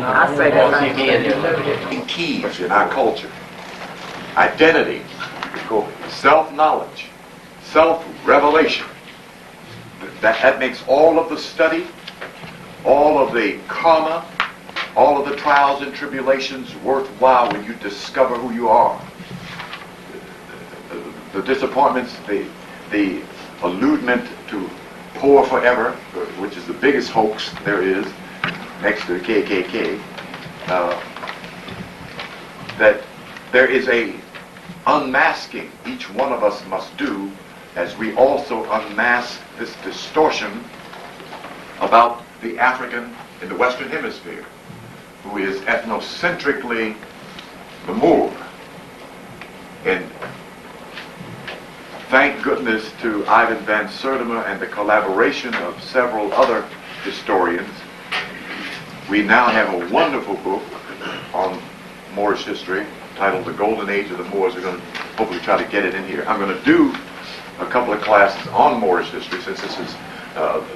I say that. Keys in our culture. Identity, self-knowledge, self-revelation. That makes all of the study, all of the karma, all of the trials and tribulations worthwhile when you discover who you are. The disappointments, the allurement to poor forever, which is the biggest hoax there is, next to the KKK, that there is a unmasking each one of us must do as we also unmask this distortion about the African in the Western Hemisphere, who is ethnocentrically the Moor. And thank goodness to Ivan van Sertima and the collaboration of several other historians, we now have a wonderful book on Moorish history titled The Golden Age of the Moors. We're going to hopefully try to get it in here. I'm going to do a couple of classes on Moorish history, since this is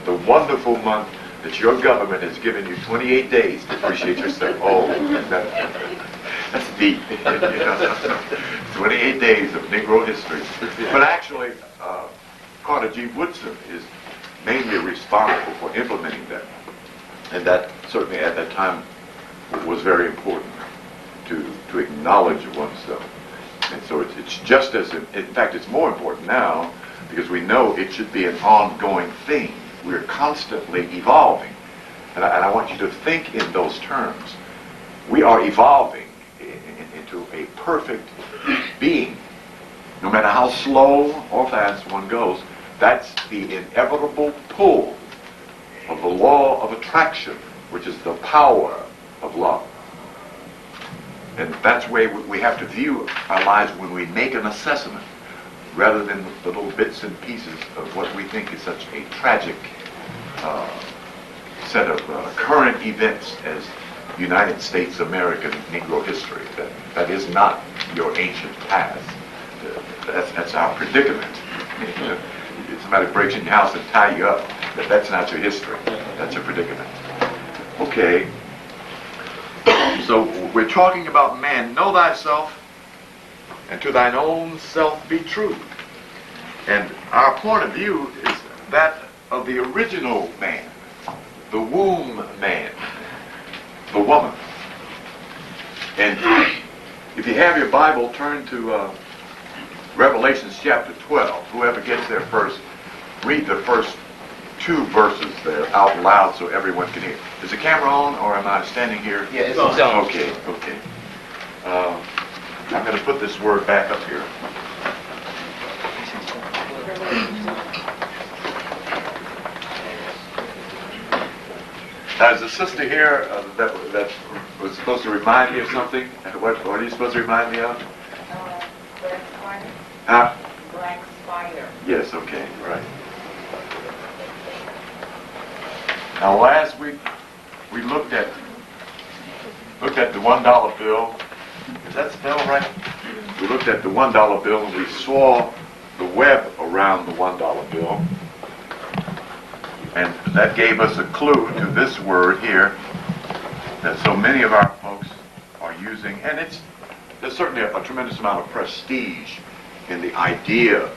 the wonderful month that your government has given you 28 days to appreciate yourself. Oh, that's deep. 28 days of Negro history. But actually, Carter G. Woodson is mainly responsible for implementing that. And that certainly at that time was very important to acknowledge oneself. And so it's just as, in fact, it's more important now because we know it should be an ongoing thing. We're constantly evolving. And I want you to think in those terms. We are evolving into a perfect being. No matter how slow or fast one goes, that's the inevitable pull of the law of attraction, which is the power of love. And that's the way we have to view our lives when we make an assessment, rather than the little bits and pieces of what we think is such a tragic set of current events as United States American Negro history. That is not your ancient past. That's our predicament. If somebody breaks in your house and tie you up, that's not your history. That's your predicament. Okay. So we're talking about man. Know thyself, and to thine own self be true. And our point of view is that of the original man, the womb man, the woman. And if you have your Bible, turn to Revelations chapter 12. Whoever gets there first, read the first 2 verses there out loud so everyone can hear. Is the camera on, or am I standing here? Yeah, it's on. Okay. I'm going to put this word back up here. Now, is the sister here that was supposed to remind me of something? What are you supposed to remind me of? Black spider. Huh? Black spider. Yes, okay, right. Now, last week we looked at the $1 bill. Is that spelled right? We looked at the $1 bill and we saw the web around the $1 bill. And that gave us a clue to this word here that so many of our folks are using. And there's certainly a tremendous amount of prestige in the idea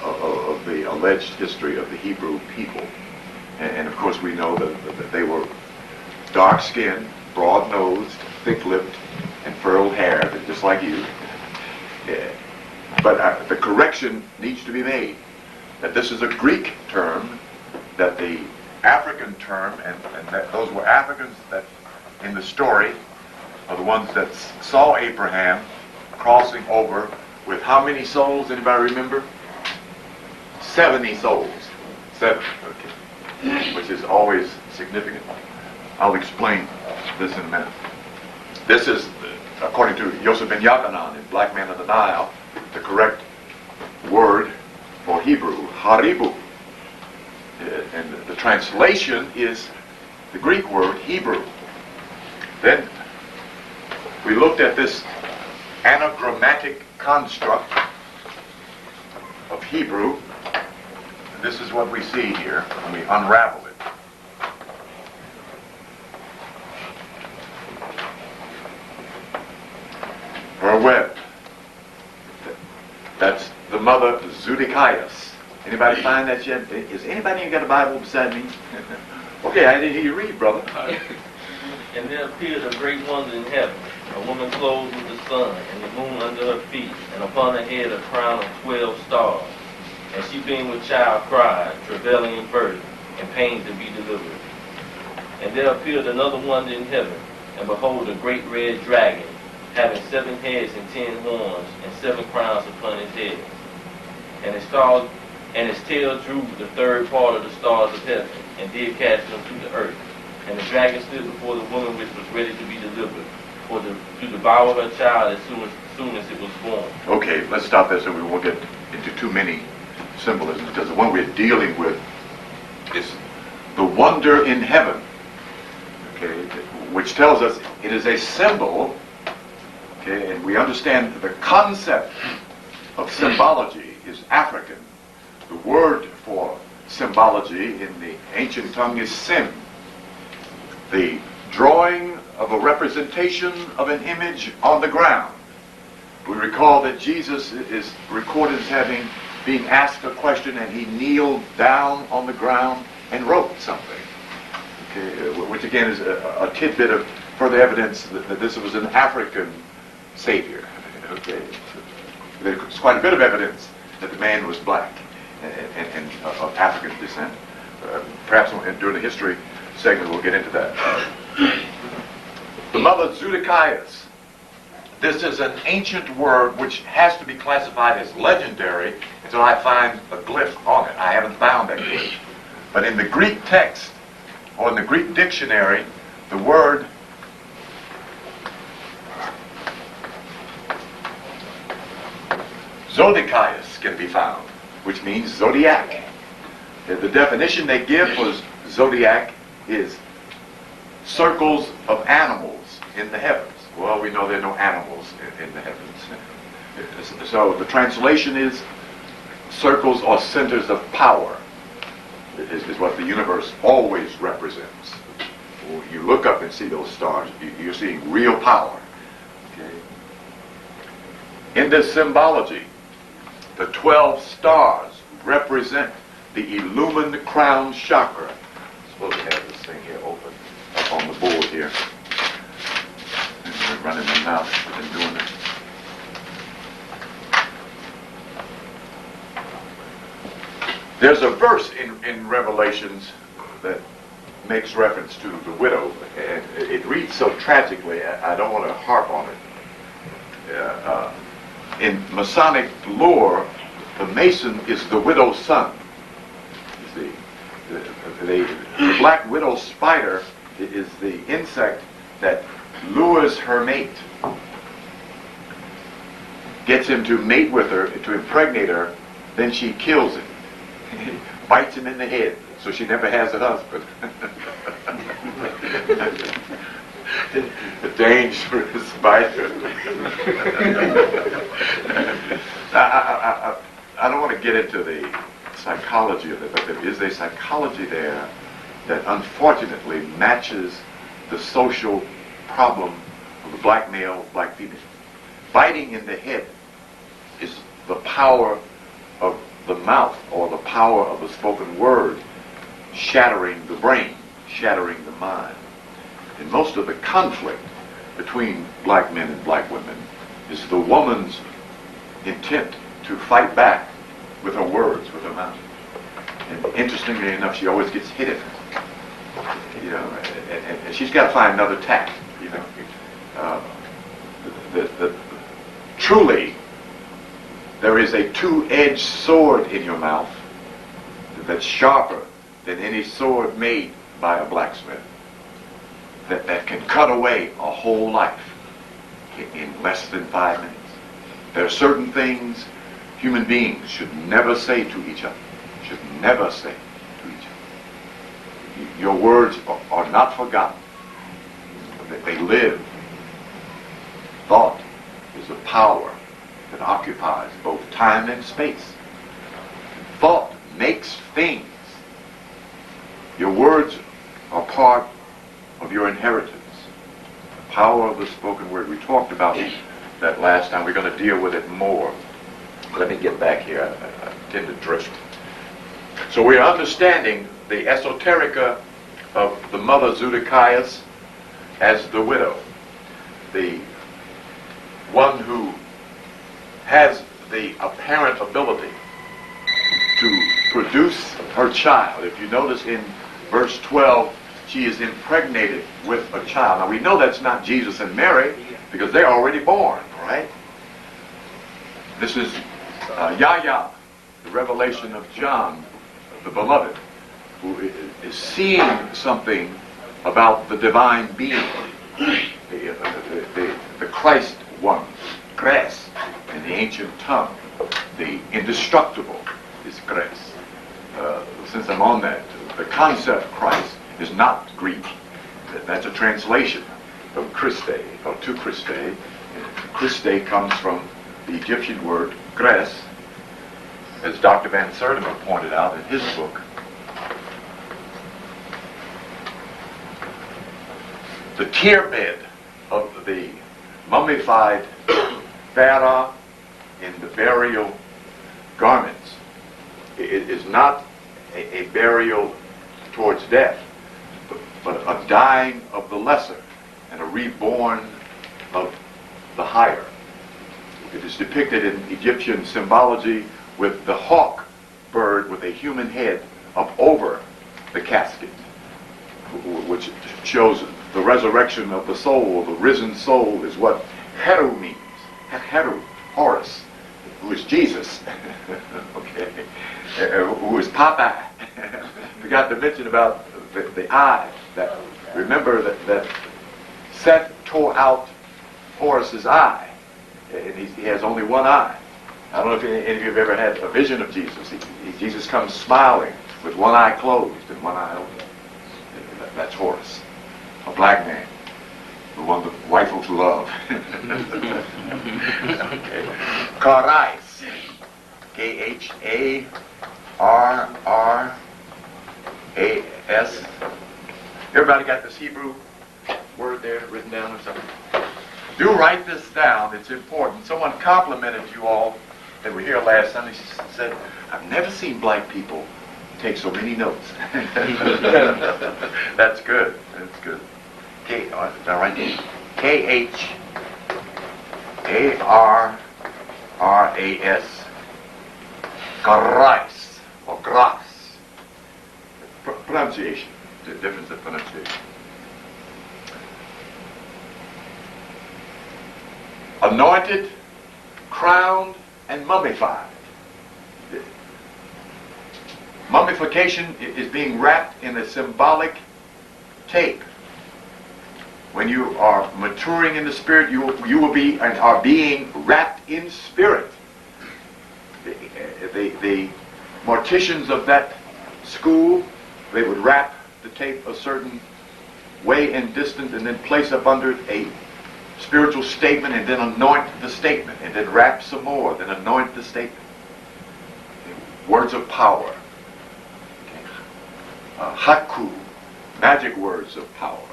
of the alleged history of the Hebrew people. And of course we know that they were dark-skinned, broad-nosed, thick-lipped, and furrowed hair, just like you. But the correction needs to be made that this is a Greek term, that the African term, and that those were Africans that in the story are the ones that saw Abraham crossing over with how many souls? Anybody remember? 70 souls. 7. Okay. Which is always significant. I'll explain this in a minute. This is, according to Yosef ben Yochanan in Black Man of the Nile, the correct word for Hebrew, haribu. And the translation is the Greek word Hebrew. Then we looked at this anagrammatic construct of Hebrew. And this is what we see here when we unravel it. That's the mother Zuudikius. Anybody find that yet? Is anybody got a Bible beside me? Okay, I didn't hear you read, brother. And there appeared a great wonder in heaven, a woman clothed with the sun, and the moon under her feet, and upon her head a crown of 12 stars. And she being with child cried, travailing in birth, and pain to be delivered. And there appeared another wonder in heaven, and behold, a great red dragon, having 7 heads and 10 horns, and 7 crowns upon his head. And his tail drew the third part of the stars of heaven, and did cast them to the earth. And the dragon stood before the woman which was ready to be delivered, to devour her child as soon as it was born. Okay, let's stop there so we won't get into too many symbolisms, because the one we're dealing with is the wonder in heaven, okay, which tells us it is a symbol, okay, and we understand the concept of symbology is African. The word for symbology in the ancient tongue is sim, the drawing of a representation of an image on the ground. We recall that Jesus is recorded as being asked a question, and he kneeled down on the ground and wrote something. Okay, which again is a tidbit of further evidence that this was an African savior. Okay, there's quite a bit of evidence that the man was black and of African descent. Perhaps during the history segment we'll get into that. The mother Zuudikius. This is an ancient word which has to be classified as legendary until I find a glyph on it. I haven't found that glyph. But in the Greek text, or in the Greek dictionary, the word Zuudikius can be found, which means zodiac. The definition they give was zodiac is circles of animals in the heavens. Well, we know there are no animals in the heavens. So the translation is circles or centers of power is what the universe always represents. When you look up and see those stars, you're seeing real power. Okay? In this symbology, the 12 stars represent the illumined crown chakra. I'm supposed to have this thing here open up on the board here. I'm running my mouth. I've been doing it. There's a verse in Revelations that makes reference to the widow, and it reads so tragically, I don't want to harp on it. In Masonic lore, the Mason is the widow's son. You see, the black widow spider is the insect that lures her mate, gets him to mate with her, to impregnate her, then she kills him. Bites him in the head, so she never has a husband. A dangerous spider. I don't want to get into the psychology of it, but there is a psychology there that unfortunately matches the social problem of the black male, black female. Biting in the head is the power of the mouth, or the power of the spoken word, shattering the brain, shattering the mind. And most of the conflict between black men and black women is the woman's intent to fight back with her words, with her mouth. And interestingly enough, she always gets hit in it. You know, and she's got to find another tack. You know, truly, there is a two-edged sword in your mouth that's sharper than any sword made by a blacksmith. That can cut away a whole life in less than 5 minutes. There are certain things human beings should never say to each other. Should never say to each other. Your words are not forgotten. They live. Thought is a power that occupies both time and space. Thought makes things. Your words are part of your inheritance. The power of the spoken word. We talked about that last time. We're going to deal with it more Let me get back here. I tend to drift. So we're understanding the esoterica of the mother Zuudikius as the widow, the one who has the apparent ability to produce her child. If you notice in verse 12, she is impregnated with a child. Now we know that's not Jesus and Mary because they're already born, right? This is Yahya, the revelation of John, the beloved, who is seeing something about the divine being, the Christ one, Grace, in the ancient tongue. The indestructible is Grace. Since I'm on that, the concept Christ is not Greek. That's a translation of Christe, or to Christe. Christe comes from the Egyptian word Grace, as Dr. Van Sertima pointed out in his book. The tear bed of the mummified pharaoh in the burial garments is not a burial towards death, but a dying of the lesser and a reborn of the higher. It is depicted in Egyptian symbology with the hawk bird with a human head up over the casket, which shows the resurrection of the soul. The risen soul is what Heru means. Heru, Horus, who is Jesus, okay, who is Popeye. Forgot to mention about the eye. Remember that Seth tore out Horus's eye, and he has only one eye. I don't know if any of you have ever had a vision of Jesus. Jesus comes smiling with one eye closed and one eye open. That's Horus, a black man, the one the wife to love. Okay. Charis, K-H-A-R-R-A-S. Everybody got this Hebrew word there written down or something? Do write this down. It's important. Someone complimented you all that were here last Sunday. She said, I've never seen black people take so many notes. That's good. That's good. K-H-A-R-R-A-S. Grace, or grace. Pronunciation. The difference of pronunciation. Anointed, crowned, and mummified. Mummification is being wrapped in a symbolic tape. When you are maturing in the spirit, you will be and are being wrapped in spirit. The morticians of that school, they would wrap the tape a certain way and distance and then place up under it a spiritual statement and then anoint the statement and then wrap some more, then anoint the statement. Words of power. Haku, magic words of power.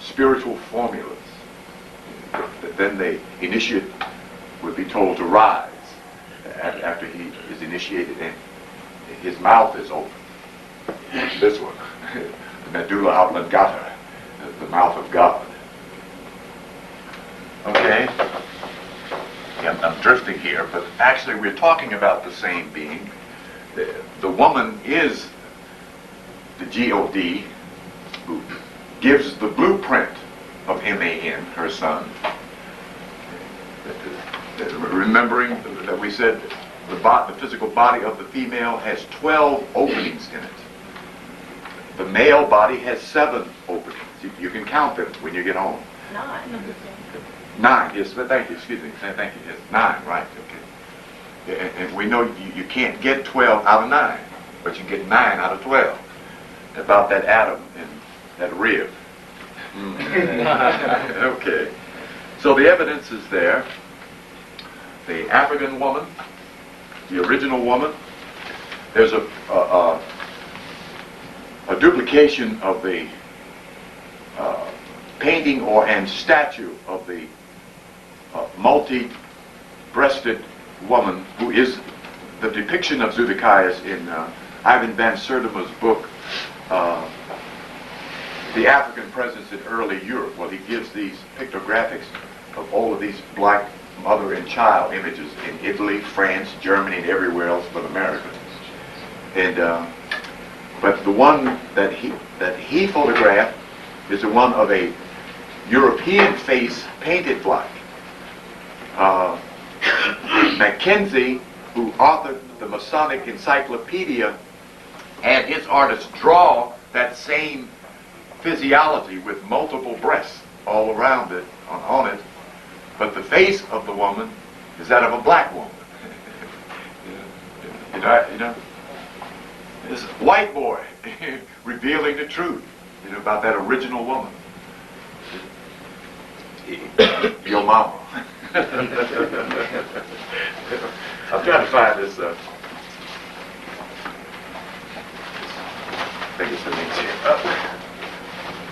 Spiritual formulas. Then the initiate would be told to rise after he is initiated and his mouth is open. This one, the medulla oblongata, the mouth of God. Okay? Yeah, I'm drifting here, but actually we're talking about the same being. The woman is the G-O-D, who gives the blueprint of M-A-N, her son. Remembering that we said the physical body of the female has 12 openings in it. The male body has 7 openings. You can count them when you get home. 9, yes, thank you, excuse me, thank you, yes, 9, right, okay. And we know you can't get 12 out of 9, but you get 9 out of 12. About that atom and that rib. Okay. So the evidence is there. The African woman, the original woman. There's a duplication of the painting and statue of the multi-breasted woman who is the depiction of Zuudikius in Ivan van Sertima's book, The African Presence in Early Europe. Well, he gives these pictographics of all of these black mother and child images in Italy, France, Germany, and everywhere else but America. And but the one that he photographed is the one of a European face painted black. Mackenzie, who authored the Masonic Encyclopedia, had his artists draw that same physiology with multiple breasts all around it, on it, but the face of the woman is that of a black woman. You know, this white boy revealing the truth, about that original woman. Your mama. I'm trying to find this. I think it's the links here.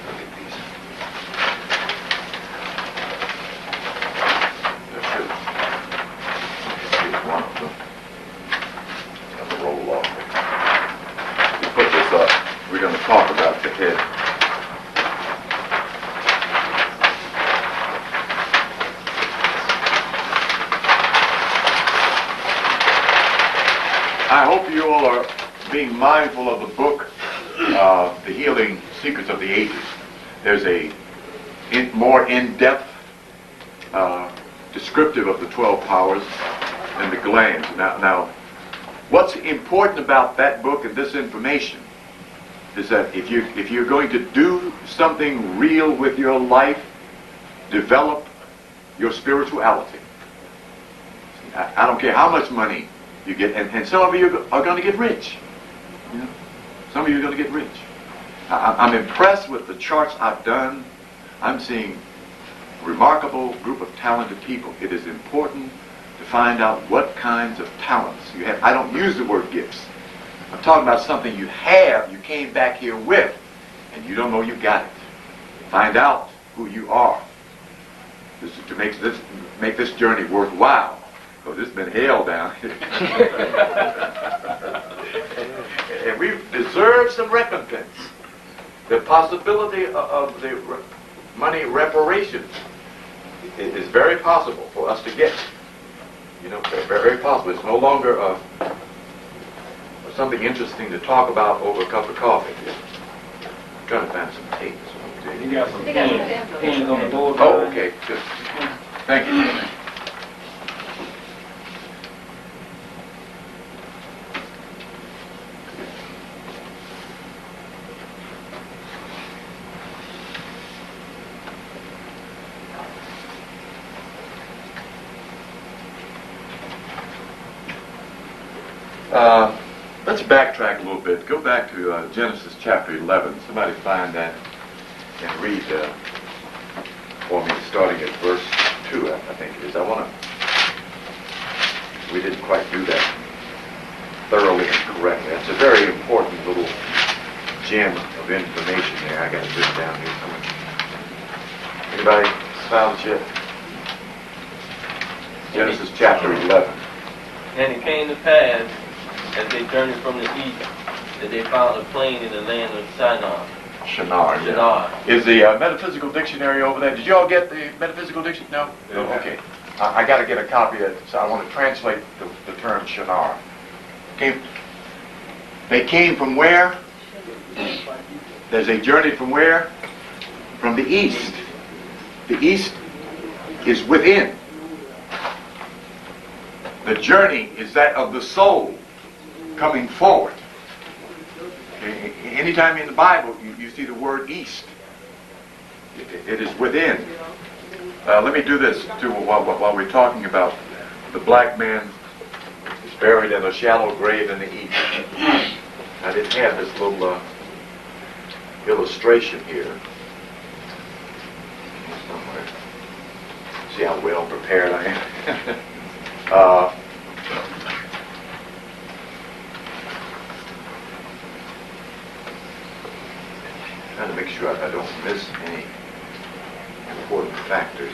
Look at these. Here's one of them. Have to roll off. We put this up. We're going to talk about the head. I hope you all are being mindful of the book, The Healing Secrets of the Ages. There's a more in-depth descriptive of the 12 powers and the glands. Now, what's important about that book and this information is that if you're going to do something real with your life, develop your spirituality. I don't care how much money you get, and some of you are going to get rich. Some of you are going to get rich. I'm impressed with the charts I've done. I'm seeing a remarkable group of talented people. It is important to find out what kinds of talents you have. I don't use the word gifts. I'm talking about something you have, you came back here with, and you don't know you got it. Find out who you are. This is to make this journey worthwhile. Because it's been hell down here. And we deserve some recompense. The possibility of the money reparations is very possible for us to get. Very, very possible. It's no longer something interesting to talk about over a cup of coffee. I'm trying to find some tape. You got some pins on the board. Oh, okay. Good. Thank you. Let's backtrack a little bit. Go back to Genesis chapter 11. Somebody find that and read for me, starting at verse 2, I think it is. We didn't quite do that thoroughly and correctly. That's a very important little gem of information there. I got it written down here somewhere. Anybody found it yet? Genesis chapter 11. And it came to pass, as they journeyed from the east, that they found a plain in the land of Shinar. Shinar. Shinar. Is the metaphysical dictionary over there? Did you all get the metaphysical dictionary? No? Yeah. Oh, okay. I got to get a copy of it, so I want to translate the term Shinar. They came from where? They journeyed from where? From the east. The east is within. The journey is that of the soul coming forward. Okay. Anytime in the Bible you see the word east, it is within. Let me do this too while we're talking about the black man is buried in a shallow grave in the east. I didn't have this little illustration here somewhere. See how well prepared I am. Trying to make sure I don't miss any important factors.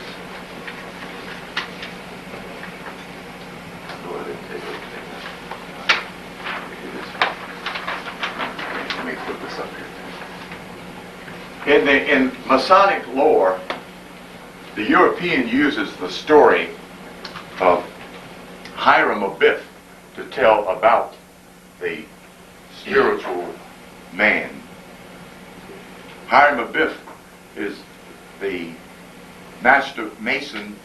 In Masonic lore, the European uses the story of Hiram Abiff to tell about the spiritual man. Hiram Abiff is the master mason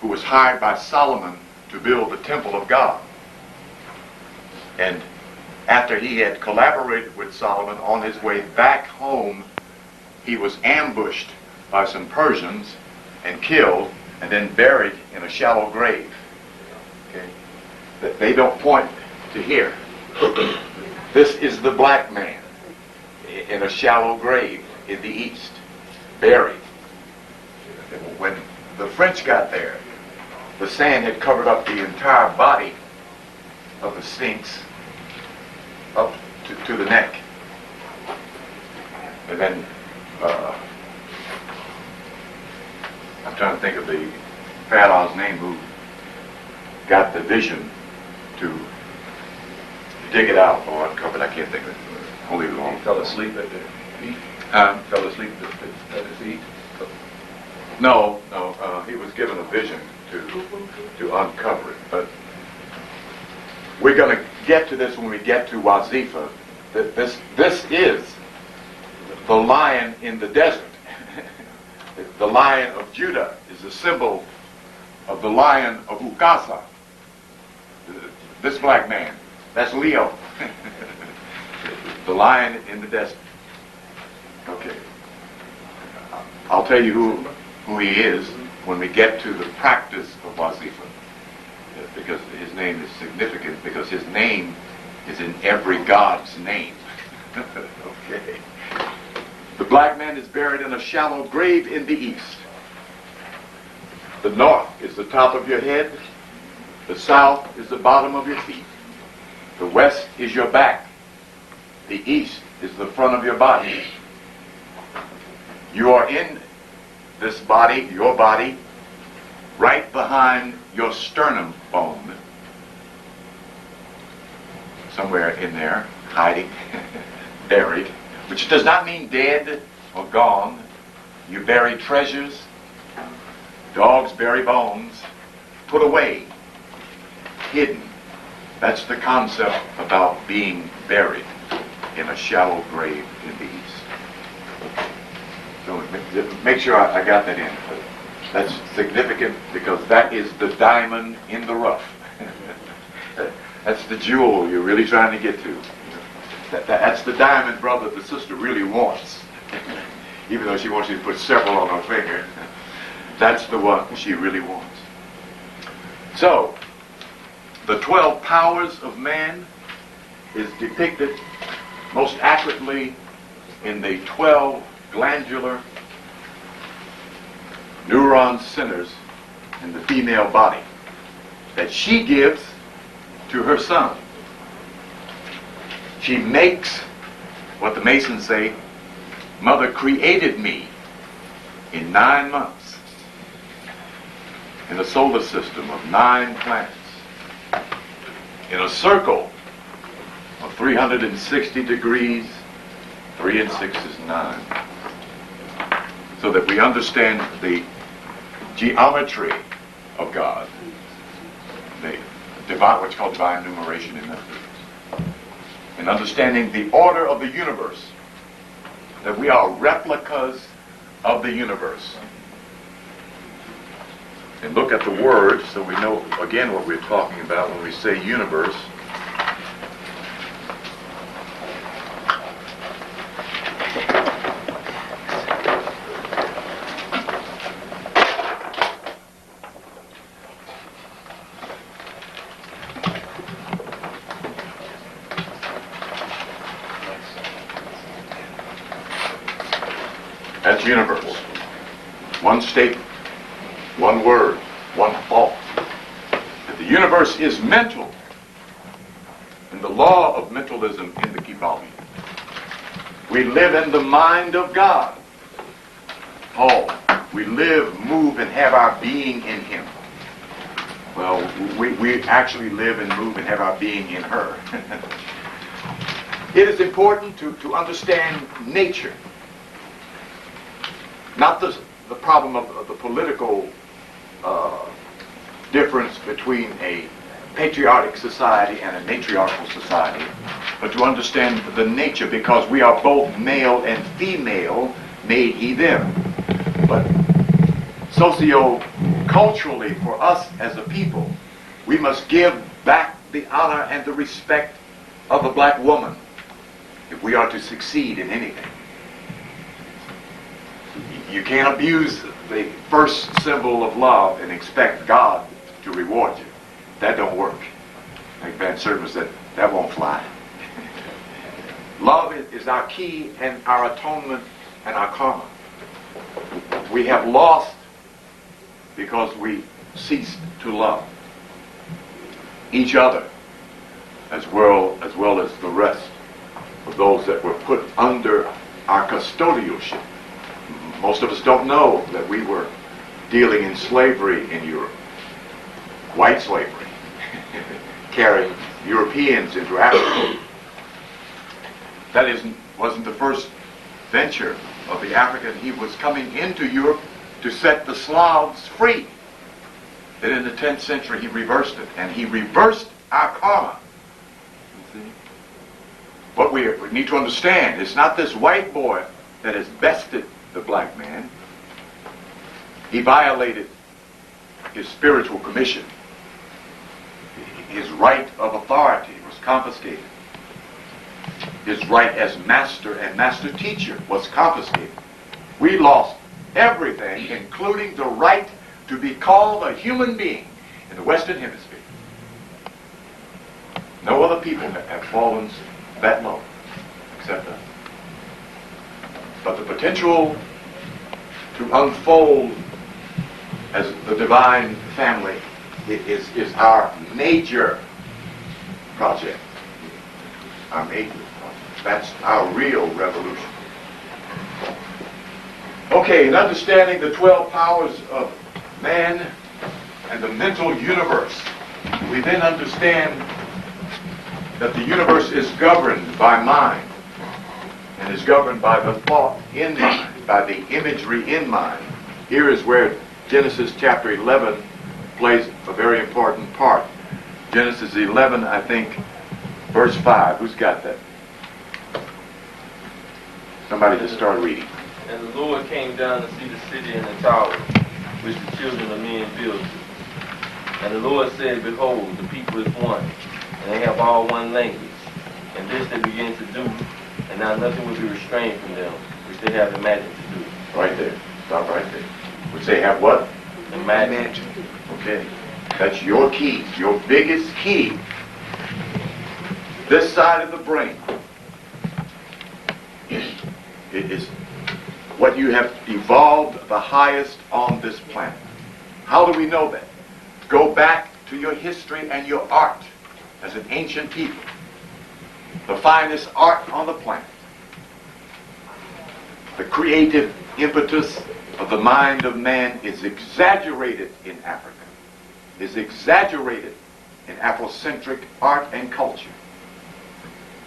who was hired by Solomon to build the temple of God. And after he had collaborated with Solomon on his way back home, he was ambushed by some Persians and killed and then buried in a shallow grave. Okay? They don't point to here. This is the black man in a shallow grave in the east, buried. When the French got there, the sand had covered up the entire body of the Sphinx up to the neck. And then I'm trying to think of the pharaoh's name who got the vision to dig it out or uncover it. I can't think of it. I'll leave it alone. He fell asleep at the feet? Fell asleep at his feet? No, he was given a vision to uncover it. But we're going to get to this when we get to Wazifa. This is the lion in the desert. The lion of Judah is a symbol of the lion of Ukasa. This black man, that's Leo. The lion in the desert. Okay. I'll tell you who he is when we get to the practice of Wazifa. Because his name is significant, because his name is in every god's name. Okay. The black man is buried in a shallow grave in the east. The north is the top of your head. The south is the bottom of your feet. The west is your back. The east is the front of your body. You are in this body, your body, right behind your sternum bone. Somewhere in there, hiding, buried, which does not mean dead or gone. You bury treasures. Dogs bury bones. Put away. Hidden. That's the concept about being buried in a shallow grave in the east. So make sure I got that in. That's significant because that is the diamond in the rough. That's the jewel you're really trying to get to. That's the diamond, brother, the sister really wants. Even though she wants you to put several on her finger, that's the one she really wants. So, the 12 powers of man is depicted most accurately in the 12 glandular neuron centers in the female body that she gives to her son. She makes what the Masons say, Mother created me in 9 months in a solar system of 9 planets in a circle of 360 degrees. 3 and 6 is 9. So that we understand the geometry of God, the divine, what's called divine numeration in metaphysics, and understanding the order of the universe, that we are replicas of the universe. And look at the word so we know again what we're talking about when we say universe. That's universe. One statement, one word, one thought. That the universe is mental. And the law of mentalism in the Kibali. We live in the mind of God. Paul, we live, move, and have our being in Him. Well, we actually live and move and have our being in her. It is important to understand nature. not the problem of the political difference between a patriotic society and a matriarchal society, but to understand the nature, because we are both male and female, made he them. But socio-culturally, for us as a people, we must give back the honor and the respect of the black woman if we are to succeed in anything. You can't abuse the first symbol of love and expect God to reward you. That don't work. Like Van Servan said, that won't fly. Love is our key and our atonement and our karma. We have lost because we ceased to love each other as well as the rest of those that were put under our custodialship. Most of us don't know that we were dealing in slavery in Europe, white slavery, carrying Europeans into Africa. That wasn't the first venture of the African. He was coming into Europe to set the Slavs free. Then in the 10th century he reversed it, and he reversed our karma. You see? What we need to understand, it's not this white boy that has bested the black man. He violated his spiritual commission. His right of authority was confiscated. His right as master and master teacher was confiscated. We lost everything, including the right to be called a human being in the Western Hemisphere. No other people have fallen that low except us. But the potential to unfold as the divine family is our major project. Our major project. That's our real revolution. Okay, in understanding the 12 powers of man and the mental universe, we then understand that the universe is governed by mind and is governed by the thought in mind, by the imagery in mind. Here is where Genesis chapter 11 plays a very important part. Genesis 11, I think, verse 5. Who's got that? Somebody just start reading. And the Lord came down to see the city and the tower, which the children of men built. And the Lord said, Behold, the people is one, and they have all one language. And this they begin to do, and now nothing will be restrained from them, which they have imagined to do. Right there. Stop right there. Which they have what? Imagine. Okay. That's your key, your biggest key. This side of the brain is what you have evolved the highest on this planet. How do we know that? Go back to your history and your art as an ancient people. The finest art on the planet. The creative impetus of the mind of man is exaggerated in Africa, is exaggerated in Afrocentric art and culture.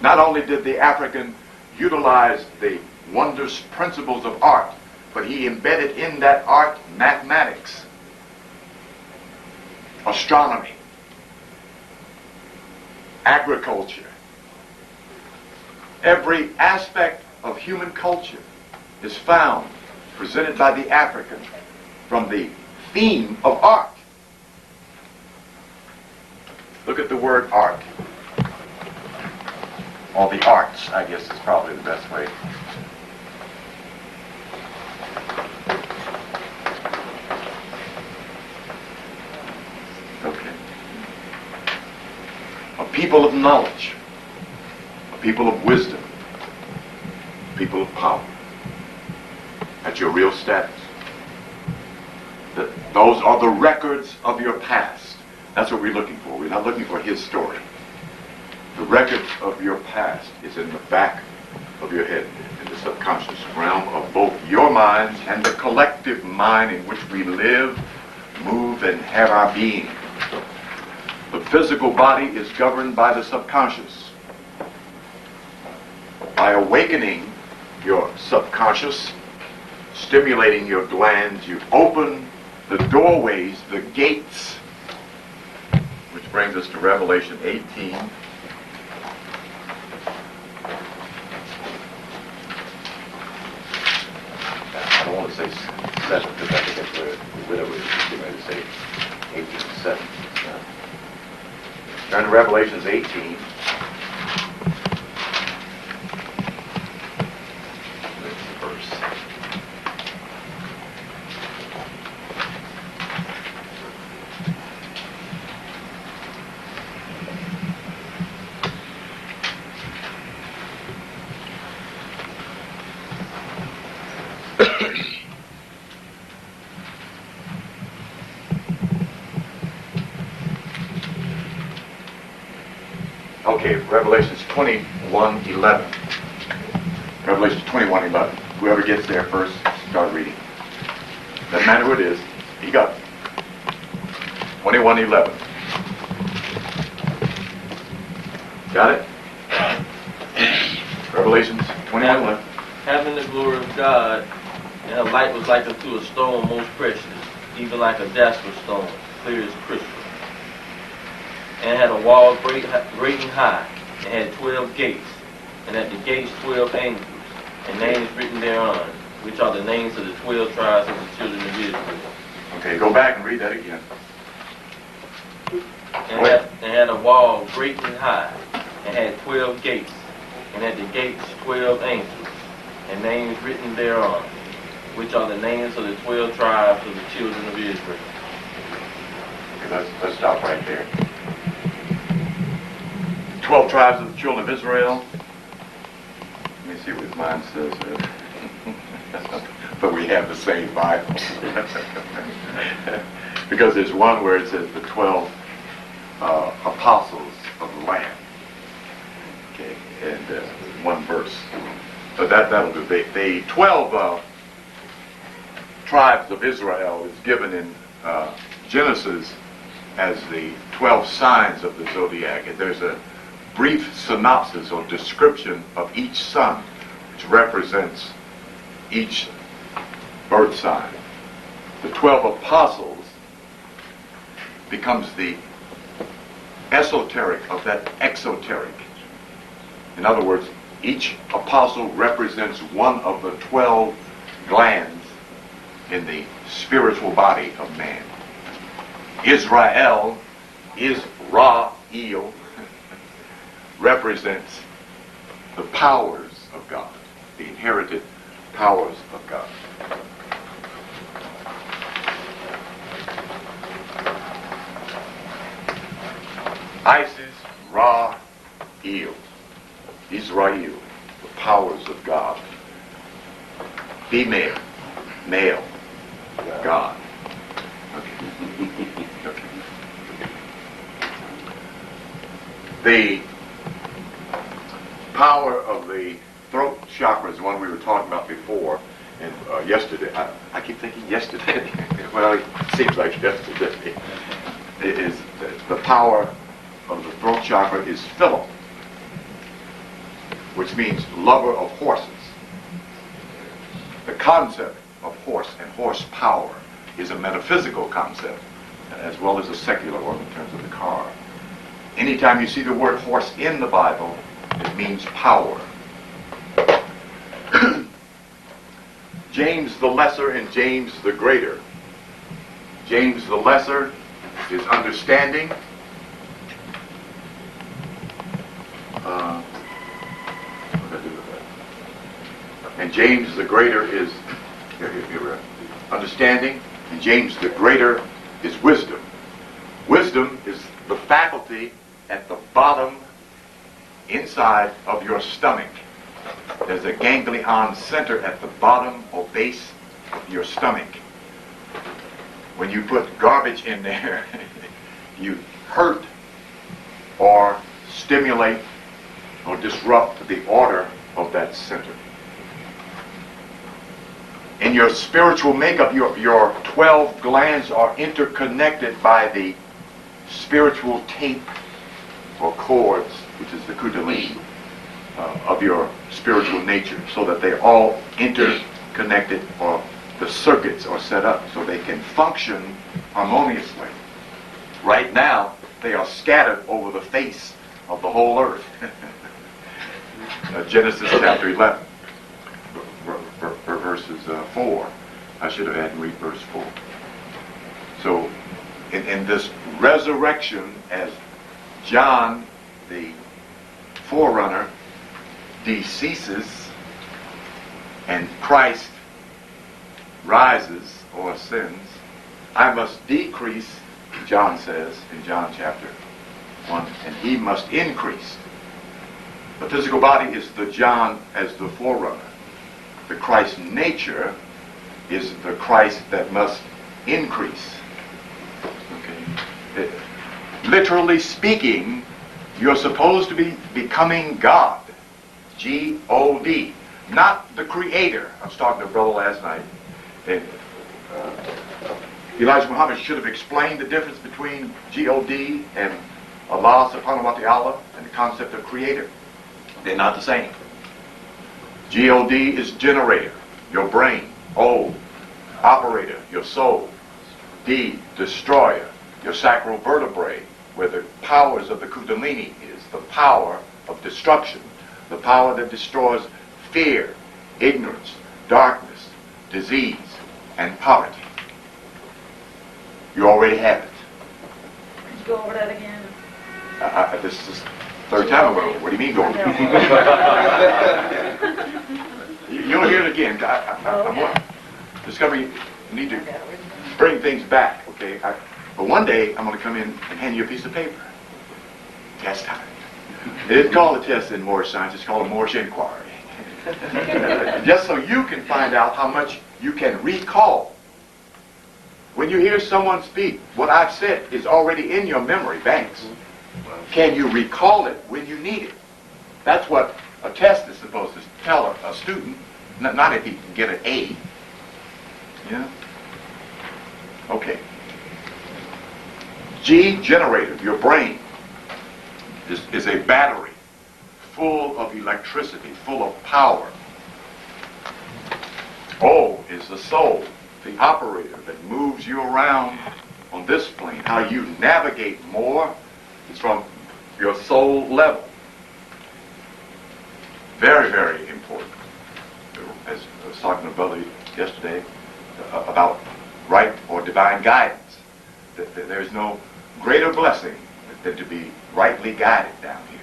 Not only did the African utilize the wondrous principles of art, but he embedded in that art mathematics, astronomy, agriculture. Every aspect of human culture is found, presented by the African, from the theme of art. Look at the word art. Or the arts, I guess is probably the best way. Okay. A people of knowledge, a people of wisdom, a people of power. That's your real status. Those are the records of your past. That's what we're looking for. We're not looking for his story. The record of your past is in the back of your head, in the subconscious realm of both your mind and the collective mind in which we live, move, and have our being. The physical body is governed by the subconscious. By awakening your subconscious, stimulating your glands. You open the doorways, the gates, which brings us to Revelation 18. I don't want to say 7 because I think that's where the widow is getting ready to say 18:7. Turn to Revelations 18. Okay, Revelations 21:11. Revelations 21:11. Whoever gets there first, start reading. Doesn't matter who it is. You got it. 21:11. Got it? Revelations 21:11. Having the glory of God, and her light was like unto a stone most precious, even like a jasper stone, clear as crystal. And had a wall great and high, and had 12 gates, and at the gates 12 angels, and names written thereon, which are the names of the 12 tribes of the children of Israel. Okay, go back and read that again. And had a wall great and high, and had 12 gates, and at the gates 12 angels, and names written thereon, which are the names of the 12 tribes of the children of Israel. Okay, let's stop right there. 12 tribes of the children of Israel. Let me see what mine says there. But we have the same Bible. Because there's one where it says the 12 apostles of the Lamb. Okay, and one verse. So that'll do. The 12 tribes of Israel is given in Genesis as the 12 signs of the zodiac. And there's a brief synopsis or description of each sun, which represents each birth sign. The 12 apostles becomes the esoteric of that exoteric. In other words, each apostle represents one of the 12 glands in the spiritual body of man. Israel, Israel, represents the powers of God, the inherited powers of God. Isis, Ra, El, Israel, the powers of God. Female, male, God. Okay. Okay. The power of the throat chakra is the one we were talking about before, and yesterday. I keep thinking yesterday. Well, it seems like yesterday. It is the power of the throat chakra is Philip, which means lover of horses. The concept of horse and horsepower is a metaphysical concept, as well as a secular one in terms of the car. Anytime you see the word horse in the Bible, it means power. James the Lesser and James the Greater. James the Lesser is understanding. And James the Greater is understanding, and James the Greater is wisdom. Wisdom is the faculty at the bottom, inside of your stomach. There's a ganglion center at the bottom or base of your stomach. When you put garbage in there, you hurt or stimulate or disrupt the order of that center. In your spiritual makeup, your 12 glands are interconnected by the spiritual tape or cords, which is the kundalini of your spiritual nature, so that they're all interconnected or the circuits are set up so they can function harmoniously. Right now, they are scattered over the face of the whole earth. Genesis chapter 11, verses 4. I should have had to read verse 4. So, in this resurrection, as John, the forerunner, deceases and Christ rises or ascends, I must decrease, John says in John chapter 1, and he must increase. The physical body is the John as the forerunner. The Christ nature is the Christ that must increase. Okay. Literally speaking, you're supposed to be becoming God. G-O-D. Not the creator. I was talking to a brother last night. And, Elijah Muhammad should have explained the difference between G-O-D and Allah subhanahu wa ta'ala and the concept of creator. They're not the same. G-O-D is generator, your brain. O, operator, your soul. D, destroyer, your sacral vertebrae, where the powers of the Kundalini is, the power of destruction, the power that destroys fear, ignorance, darkness, disease, and poverty. You already have it. Could you go over that again? This is the third time ago. What do you mean going? You'll hear it again. I'm discovering you need to bring things back, okay? But one day, I'm going to come in and hand you a piece of paper. Test time. It isn't called a test in Moorish science. It's called a Moorish inquiry. Just so you can find out how much you can recall. When you hear someone speak, what I've said is already in your memory banks. Can you recall it when you need it? That's what a test is supposed to tell a student, not if he can get an A. Yeah? Okay. G, generator, your brain, is a battery full of electricity, full of power. O is the soul, the operator that moves you around on this plane. How you navigate more is from your soul level. Very, very important. As I was talking to a brother yesterday about right or divine guidance. There's no greater blessing than to be rightly guided down here.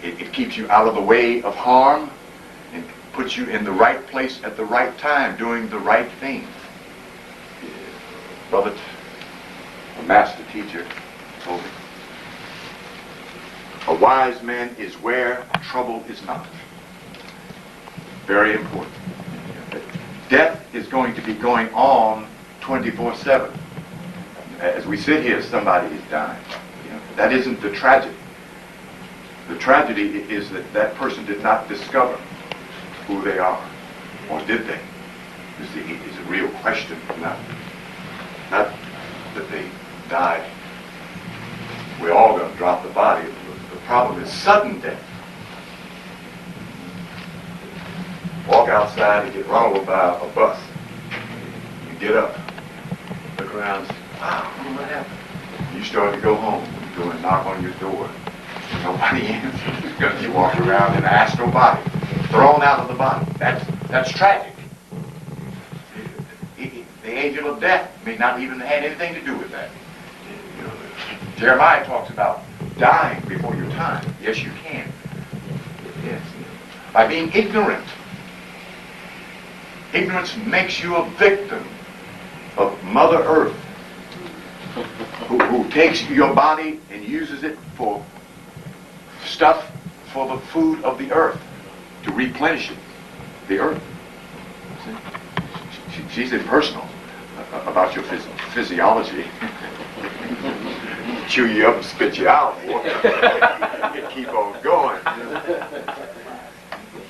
It keeps you out of the way of harm and puts you in the right place at the right time, doing the right thing. Brother, a master teacher, told me, a wise man is where trouble is not. Very important. Death is going to be going on 24/7. As we sit here, somebody is dying. That isn't the tragedy. The tragedy is that that person did not discover who they are, or did they? Is a real question, not that they died. We're all going to drop the body. The problem is sudden death. Walk outside and get run over by a bus. You get up, look around, say, wow, what happened? You start to go home. You go and knock on your door. Nobody answers because you walk around in an astral body, thrown out of the body. That's tragic. The angel of death may not even have had anything to do with that. Jeremiah talks about dying before your time. Yes, you can. Yes. By being ignorant. Ignorance makes you a victim of Mother Earth, who takes your body and uses it for stuff for the food of the earth, to replenish it, the earth. She's impersonal about your physiology. Chew you up and spit you out. Keep on going.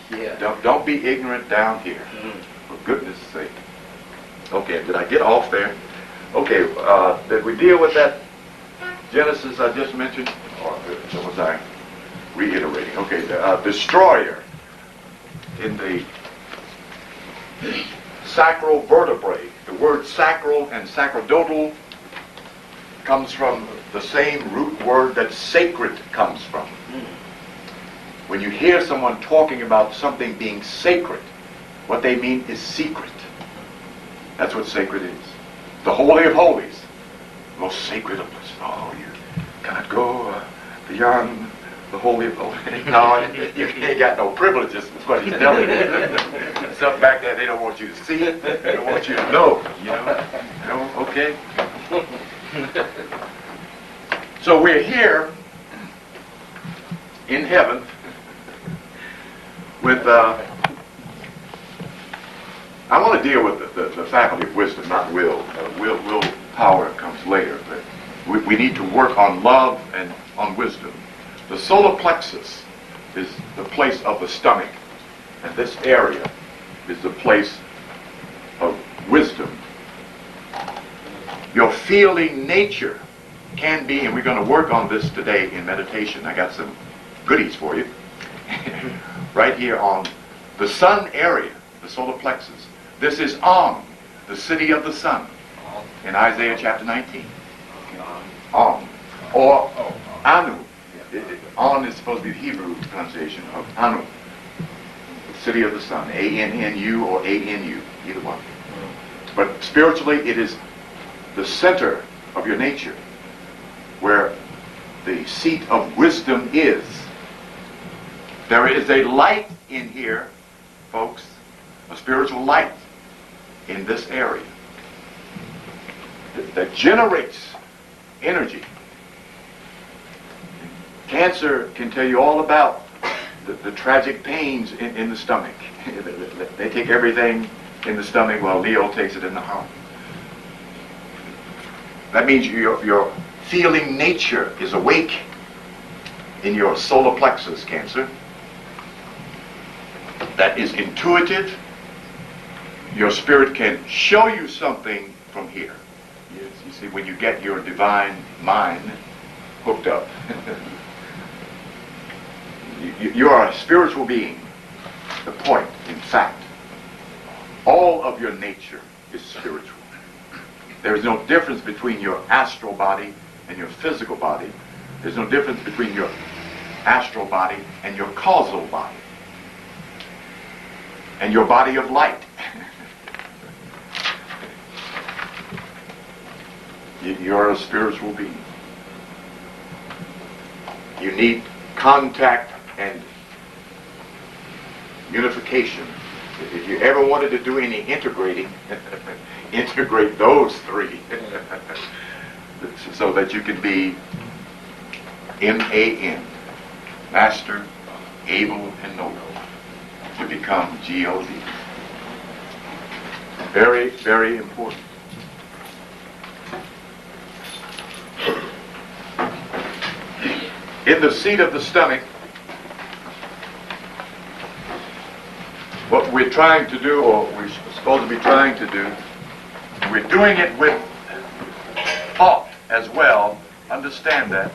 Yeah. Don't be ignorant down here. For goodness sake. Okay, did I get off there? Okay, did we deal with that Genesis I just mentioned? Or was I reiterating? Okay, the destroyer in the sacral vertebrae. The word sacral and sacerdotal comes from the same root word that sacred comes from. When you hear someone talking about something being sacred, what they mean is secret. That's what sacred is. The Holy of Holies. Most sacred of us. Oh, you cannot go beyond the Holy of Holies. No, you ain't got no privileges, is what he's telling you. Stuff back there they don't want you to see. They don't want you to know. You know? Okay? So we're here in heaven with, I want to deal with the faculty of wisdom, not will. Will power comes later. But we need to work on love and on wisdom. The solar plexus is the place of the stomach, and this area is the place of wisdom. Your feeling nature can be, and we're going to work on this today in meditation. I got some goodies for you. Right here on the sun area, the solar plexus. This is On, the city of the sun, in Isaiah chapter 19. On, or Anu. On is supposed to be the Hebrew pronunciation of Anu, the city of the sun. A-N-N-U or A-N-U, either one. But spiritually, it is the center of your nature, where the seat of wisdom is. There is a light in here, folks, a spiritual light in this area that generates energy. Cancer can tell you all about the tragic pains in the stomach. They take everything in the stomach while Leo takes it in the heart. That means your feeling nature is awake in your solar plexus, Cancer. That is intuitive. Your spirit can show you something from here. Yes, you see, when you get your divine mind hooked up. You are a spiritual being. The point, in fact, all of your nature is spiritual. There is no difference between your astral body and your physical body. There's no difference between your astral body and your causal body. And your body of light. You're a spiritual being. You need contact and unification. If you ever wanted to do any integrating, integrate those three so that you can be M-A-N, master, able, and noble, to become G-O-D. Very, very important. In the seat of the stomach, what we're trying to do, or we're supposed to be trying to do, we're doing it with thought as well. Understand that.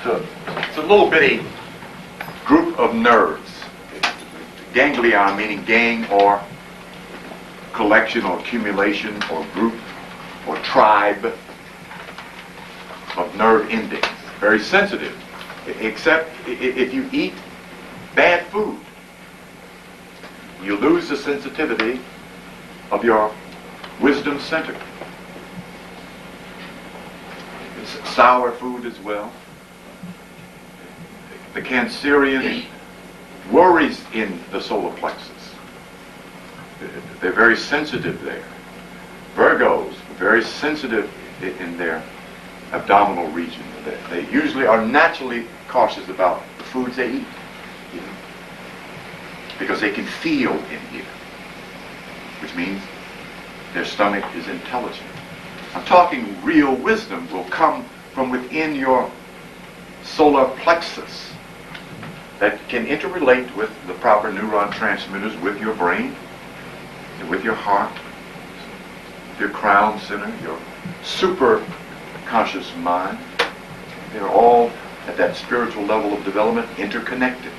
It's a little bitty group of nerves. Ganglion meaning gang or collection or accumulation or group or tribe of nerve endings. Very sensitive. Except if you eat bad food, you lose the sensitivity of your wisdom center. It's sour food as well. The Cancerian worries in the solar plexus. They're very sensitive there. Virgos, very sensitive in their abdominal region. They usually are naturally cautious about the foods they eat, you know, because they can feel in here, which means their stomach is intelligent. I'm talking real wisdom will come from within your solar plexus that can interrelate with the proper neuron transmitters with your brain, and with your heart, your crown center, your super conscious mind. They're all at that spiritual level of development, interconnected.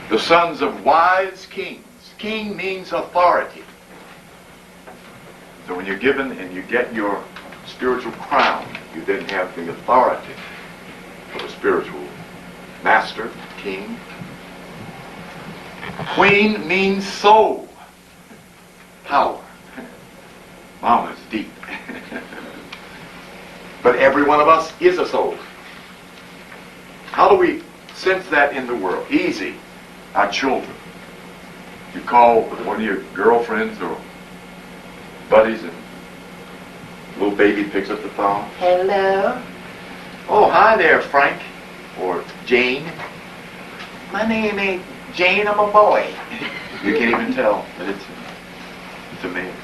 The sons of wise kings. King means authority. So when you're given and you get your spiritual crown, you then have the authority of a spiritual master, king. Queen means soul, power. Mama's deep. But every one of us is a soul. How do we sense that in the world? Easy. Our children. You call one of your girlfriends or buddies and little baby picks up the phone. Hello. Oh, hi there, Frank. Or Jane. My name ain't Jane, I'm a boy. You can't even tell that it's a man.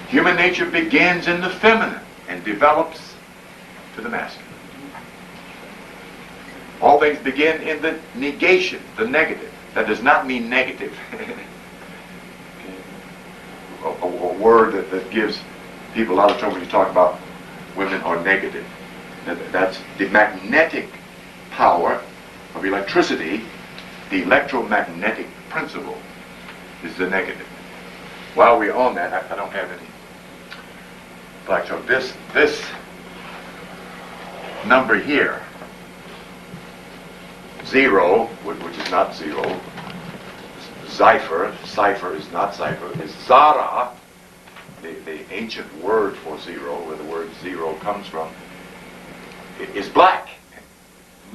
Human nature begins in the feminine and develops to the masculine. All things begin in the negation, the negative. That does not mean negative. a word that gives people a lot of trouble when you talk about women are negative. That's the magnetic power of electricity. The electromagnetic principle is the negative. While we're on that, I don't have any black chalk. This number here, 0, which is not 0, cipher is not cipher, is Zara, the ancient word for 0, where the word 0 comes from, is black.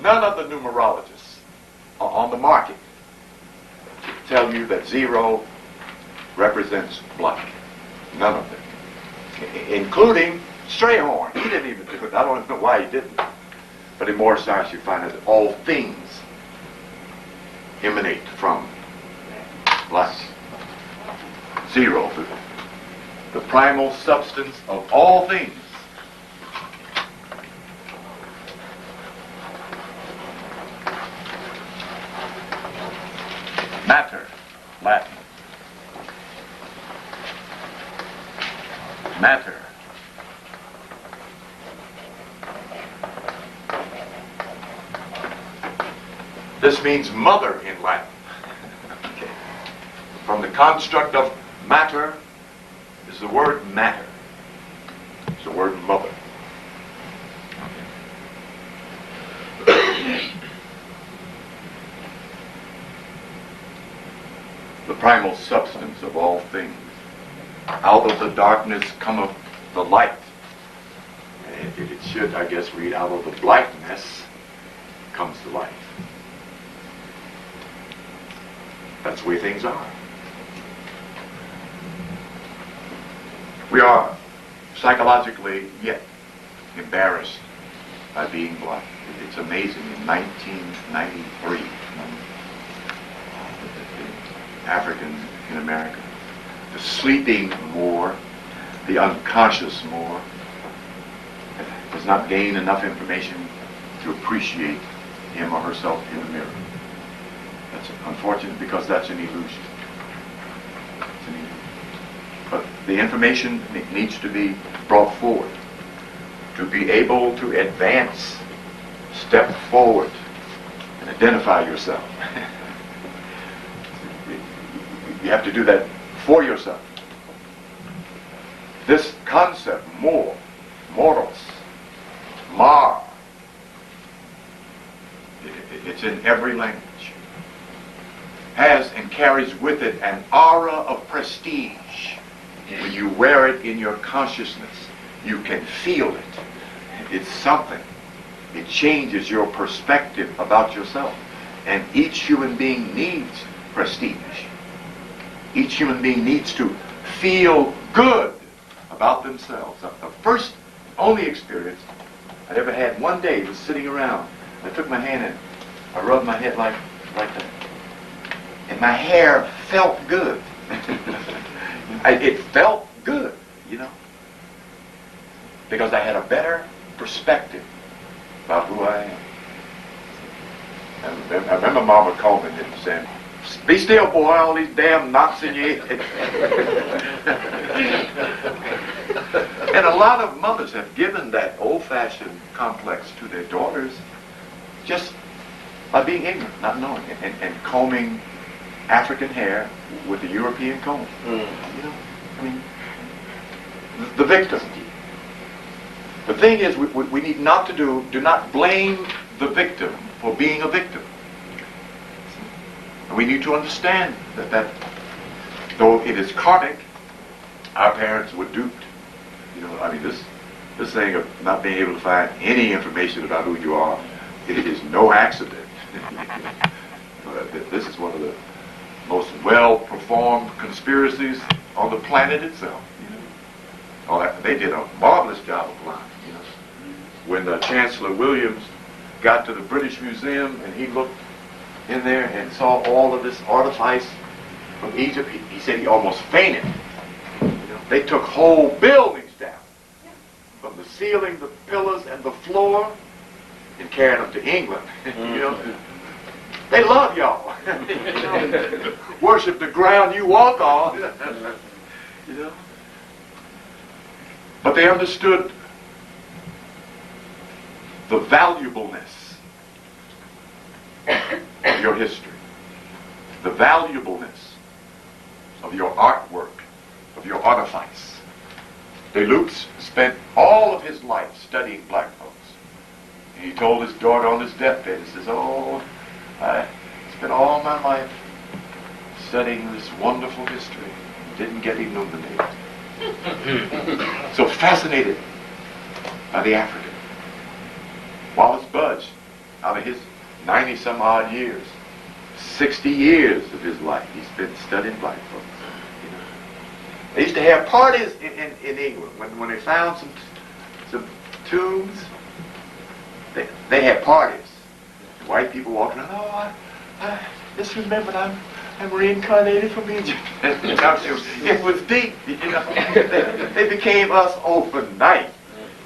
None of the numerologists are on the market to tell you that 0 represents black. None of them. Including Strayhorn. He didn't even do it. I don't know why he didn't. But in more science you find that all things emanate from black. 0, the primal substance of all things. Matter, Latin. Matter. This means mother in Latin. Okay. From the construct of matter is the word matter. It's the word mother. The primal substance of all things. Out of the darkness cometh the light. And it should, I guess, read, out of the blackness comes the light. That's the way things are. We are psychologically yet embarrassed by being black. It's amazing. In 1993, Africans in America, the sleeping more, the unconscious more, does not gain enough information to appreciate him or herself in the mirror. That's unfortunate because that's an illusion. It's an illusion. But the information needs to be brought forward to be able to advance, step forward, and identify yourself. You have to do that for yourself. This concept, more, moros, mar, it's in every language. Has and carries with it an aura of prestige. When you wear it in your consciousness, you can feel it. It's something. It changes your perspective about yourself. And each human being needs prestige. Each human being needs to feel good about themselves. The first, only experience I ever had one day was sitting around. I took my hand and I rubbed my head like that. And my hair felt good. It felt good, you know. Because I had a better perspective about who I am. I remember Mama Coleman saying, "Be still, boy, all these damn knots in your head." And a lot of mothers have given that old-fashioned complex to their daughters just by being ignorant, not knowing, and combing African hair with the European comb. You know, I mean, the victim. The thing is, we need not to do not blame the victim for being a victim. And we need to understand that though it is karmic, our parents were duped. You know, I mean, this thing of not being able to find any information about who you are, it is no accident. This is one of the most well-performed conspiracies on the planet itself. You know? Oh, they did a marvelous job of lying. You know, when Chancellor Williams got to the British Museum and he looked in there and saw all of this artifice from Egypt, he said he almost fainted. You know, they took whole buildings down, from the ceiling, the pillars, and the floor, and carried them to England. You know, they love y'all. Worship the ground you walk on. You know, but they understood the valuableness of your history, the valuableness of your artwork, of your artifice. Deleuze spent all of his life studying black folks. And he told his daughter on his deathbed, he says, "Oh, I spent all my life studying this wonderful history. Didn't get illuminated." So fascinated by the African. Wallace Budge, out of his 90-some-odd years, 60 years of his life, he spent studying black folks. You know. They used to have parties in England when they found some tombs. They had parties. And white people walked around. "Oh, I just remembered I'm reincarnated from Egypt." It was deep. You know. They became us overnight.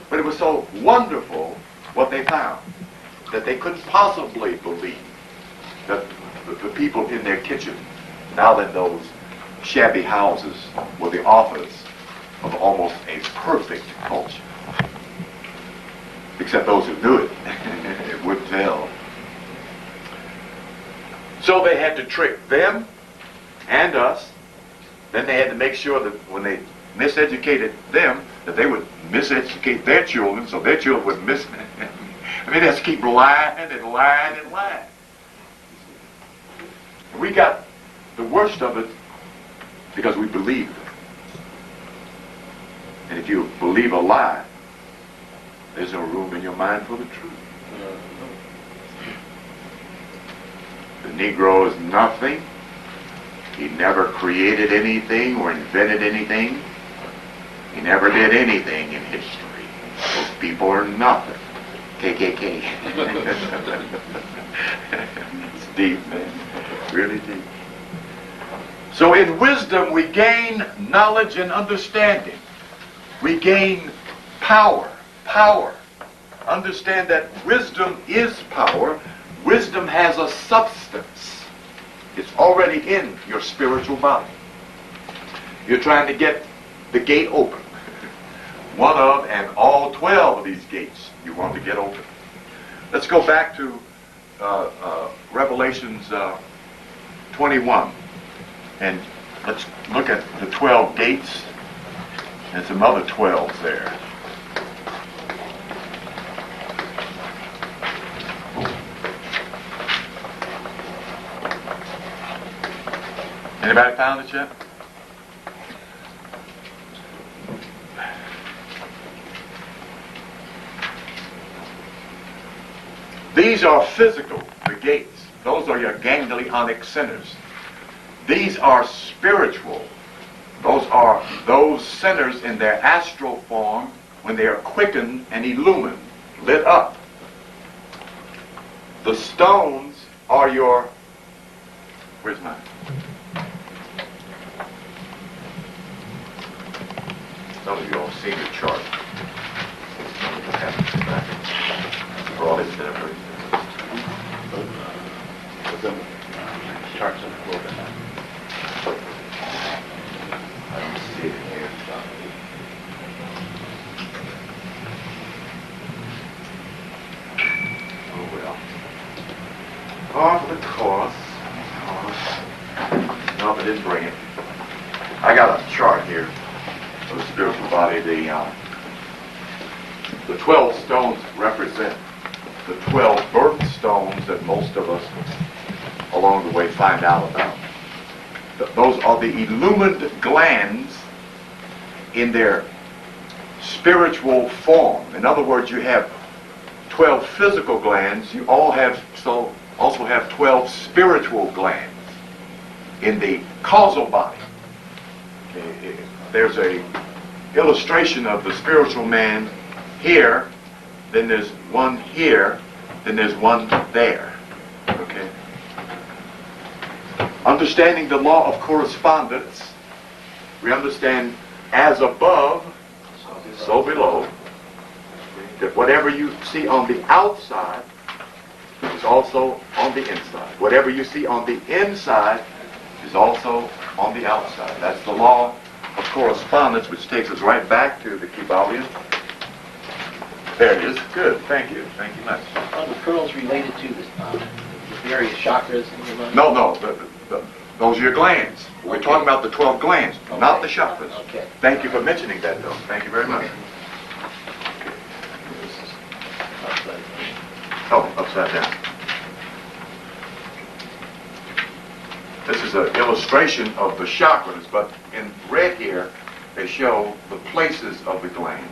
But it was so wonderful what they found that they couldn't possibly believe that the people in their kitchen, now in those shabby houses, were the authors of almost a perfect culture. Except those who knew it, it would tell. So they had to trick them and us. Then they had to make sure that when they miseducated them, that they would miseducate their children, so their children would miss. I mean, they had to keep lying and lying and lying. And we got the worst of it because we believed it. And if you believe a lie, there's no room in your mind for the truth. The Negro is nothing. He never created anything or invented anything. He never did anything in history. Those people are nothing. KKK. It's deep, man. Really deep. So in wisdom we gain knowledge and understanding. We gain power. Power. Understand that wisdom is power. Wisdom has a substance. It's already in your spiritual body. You're trying to get the gate open. One of and all 12 of these gates you want to get open. Let's go back to Revelations 21. And let's look at the 12 gates and some other 12s there. Anybody found it yet? These are physical, the gates. Those are your ganglionic centers. These are spiritual. Those are those centers in their astral form when they are quickened and illumined, lit up. The stones are your... Where's mine? Some of you all see the chart. Brought it there. Charts on the floor. I don't see it here. par for the course. No, I didn't bring it. I got a chart here of the spiritual body. The 12 stones represent the 12 birthstones that most of us along the way find out about. Those are the illumined glands in their spiritual form. In other words, you have 12 physical glands. You also have 12 spiritual glands in the causal body. Okay. There's a illustration of the spiritual man here, then there's one here, then there's one there. Okay. Understanding the law of correspondence, we understand as above, so below, that whatever you see on the outside is also on the inside. Whatever you see on the inside is also on the outside. That's the law of correspondence, which takes us right back to the Kybalion. There it is. Good. Thank you. Thank you much. Are the pearls related to the various chakras in your mind? No. Those are your glands. We're talking about the 12 glands, not the chakras. Okay. Thank you for mentioning that, though. Thank you very much. Oh, upside down. This is an illustration of the chakras, but in red here, they show the places of the glands.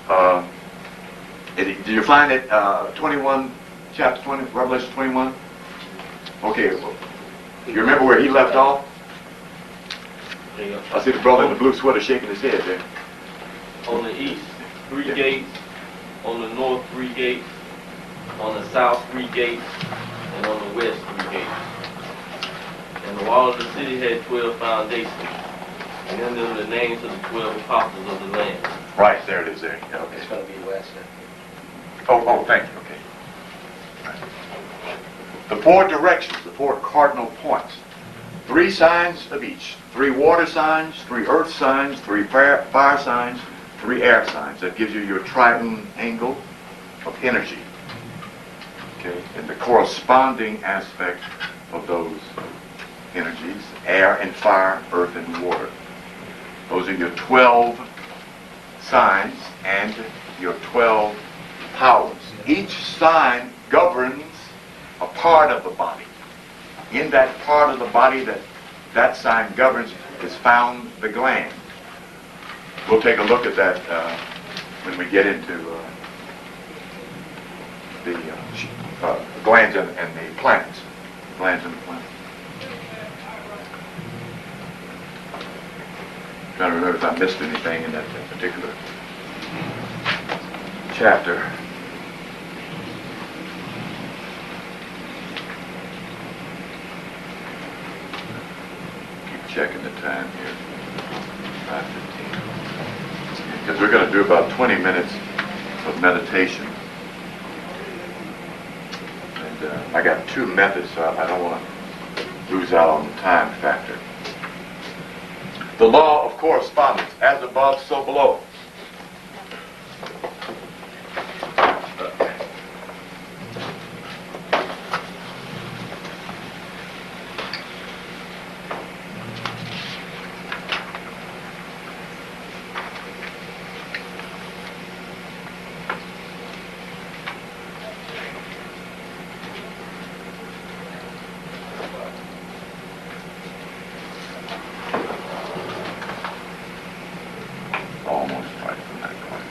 Okay. Did you find it? 21, chapter 20, Revelation 21. Okay. Well, you remember where he left off? I see the brother in the blue sweater shaking his head there. On the east, 3 gates. On the north, 3 gates. On the south, 3 gates. And on the west, 3 gates. And the wall of the city had 12 foundations. And in them the names of the 12 apostles of the Lamb. Right, there it is there. Yeah, okay. It's going to be west. Oh, thank you. Okay. Right. The 4 directions, the 4 cardinal points. 3 signs of each. 3 water signs, 3 earth signs, 3 fire signs, 3 air signs. That gives you your triune angle of energy. Okay, and the corresponding aspect of those energies, air and fire, earth and water. Those are your 12 signs and your 12 powers. Each sign governs a part of the body. In that part of the body that sign governs is found the gland. We'll take a look at that when we get into the glands and the planets. Glands and the planets. Trying to remember if I missed anything in that particular chapter. Keep checking the time here. 5:15. Because we're going to do about 20 minutes of meditation. And I got 2 methods, so I don't want to lose out on the time factor. The law of correspondence, as above, so below. Almost right from that point.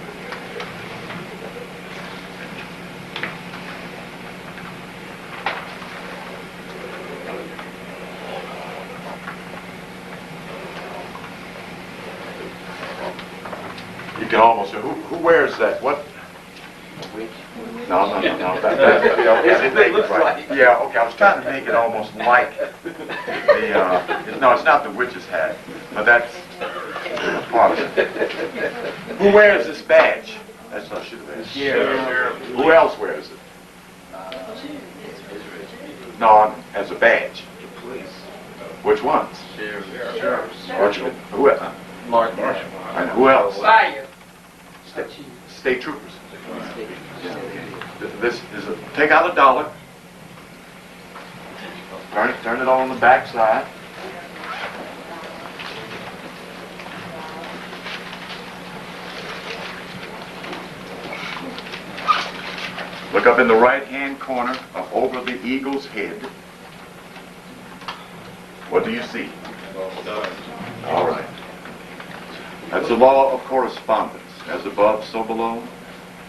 You can almost say, who wears that? What? No. It looks right. Yeah, okay. I was trying to make it almost like the. No, it's not the witch's hat, but that's part of it. Who wears this badge? That's what I should have asked. Yeah. Who else wears it? No, as a badge. Police. Which ones? Sheriff. Who? Marshal. And who else? Fire. State troopers. this is take out $1. Turn it on the back side. Look up in the right-hand corner of over the eagle's head. What do you see? All right. That's the law of correspondence. As above, so below.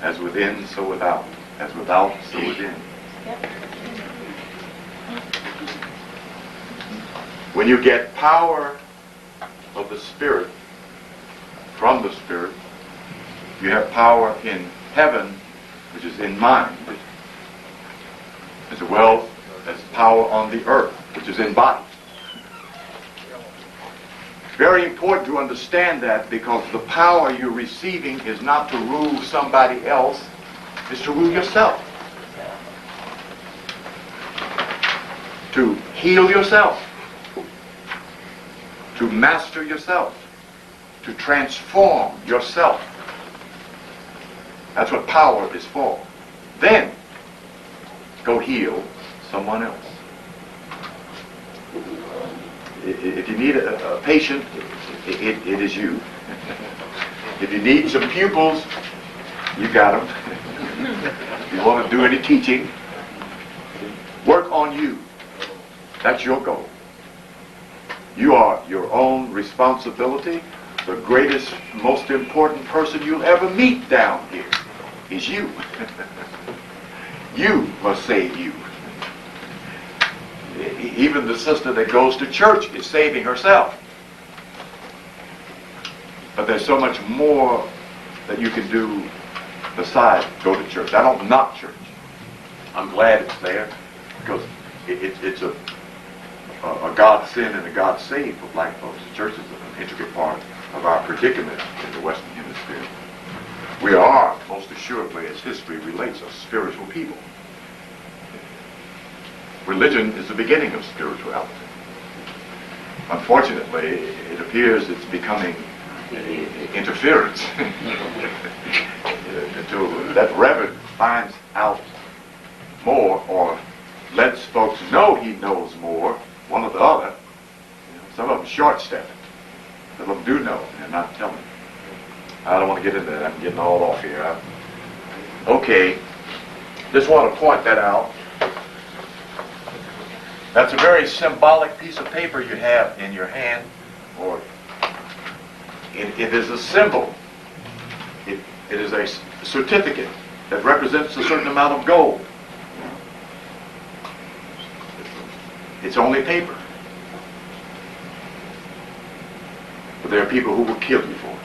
As within, so without. As without, so within. When you get power of the Spirit, from the Spirit, you have power in heaven, which is in mind, as well as power on the earth, which is in body. Very important to understand that, because the power you're receiving is not to rule somebody else, it's to rule yourself. To heal yourself. To master yourself. To transform yourself. That's what power is for. Then, go heal someone else. If you need a patient, it is you. If you need some pupils, you got them. If you want to do any teaching, work on you. That's your goal. You are your own responsibility. The greatest, most important person you'll ever meet down here is you. You must save you. Even the sister that goes to church is saving herself. But there's so much more that you can do besides go to church. I don't knock church. I'm glad it's there, because it's a God sin and a God save for black folks. The church is an intricate part of our predicament in the Western Hemisphere. We are, most assuredly, as history relates, a spiritual people. Religion is the beginning of spirituality. Unfortunately, it appears it's becoming interference. Until that reverend finds out more, or lets folks know he knows more, one or the other. Some of them short-stepping. Some of them do know, and they're not telling. I don't want to get into that. I'm getting all off here. Okay. Just want to point that out. That's a very symbolic piece of paper you have in your hand, or it is a symbol. It is a certificate that represents a certain amount of gold. It's only paper. But there are people who will kill you for it.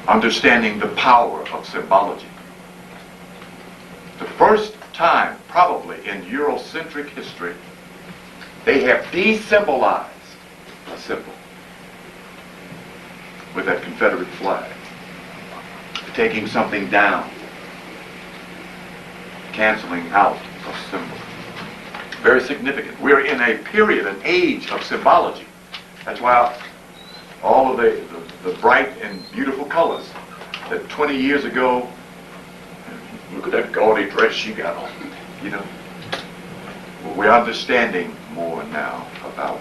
Understanding the power of symbology. The first time, probably in Eurocentric history, they have de-symbolized a symbol with that Confederate flag. Taking something down. Canceling out a symbol. Very significant. We're in a period, an age of symbology. That's why all of the bright and beautiful colors that 20 years ago, look at that gaudy dress she got on, you know. We're understanding more now about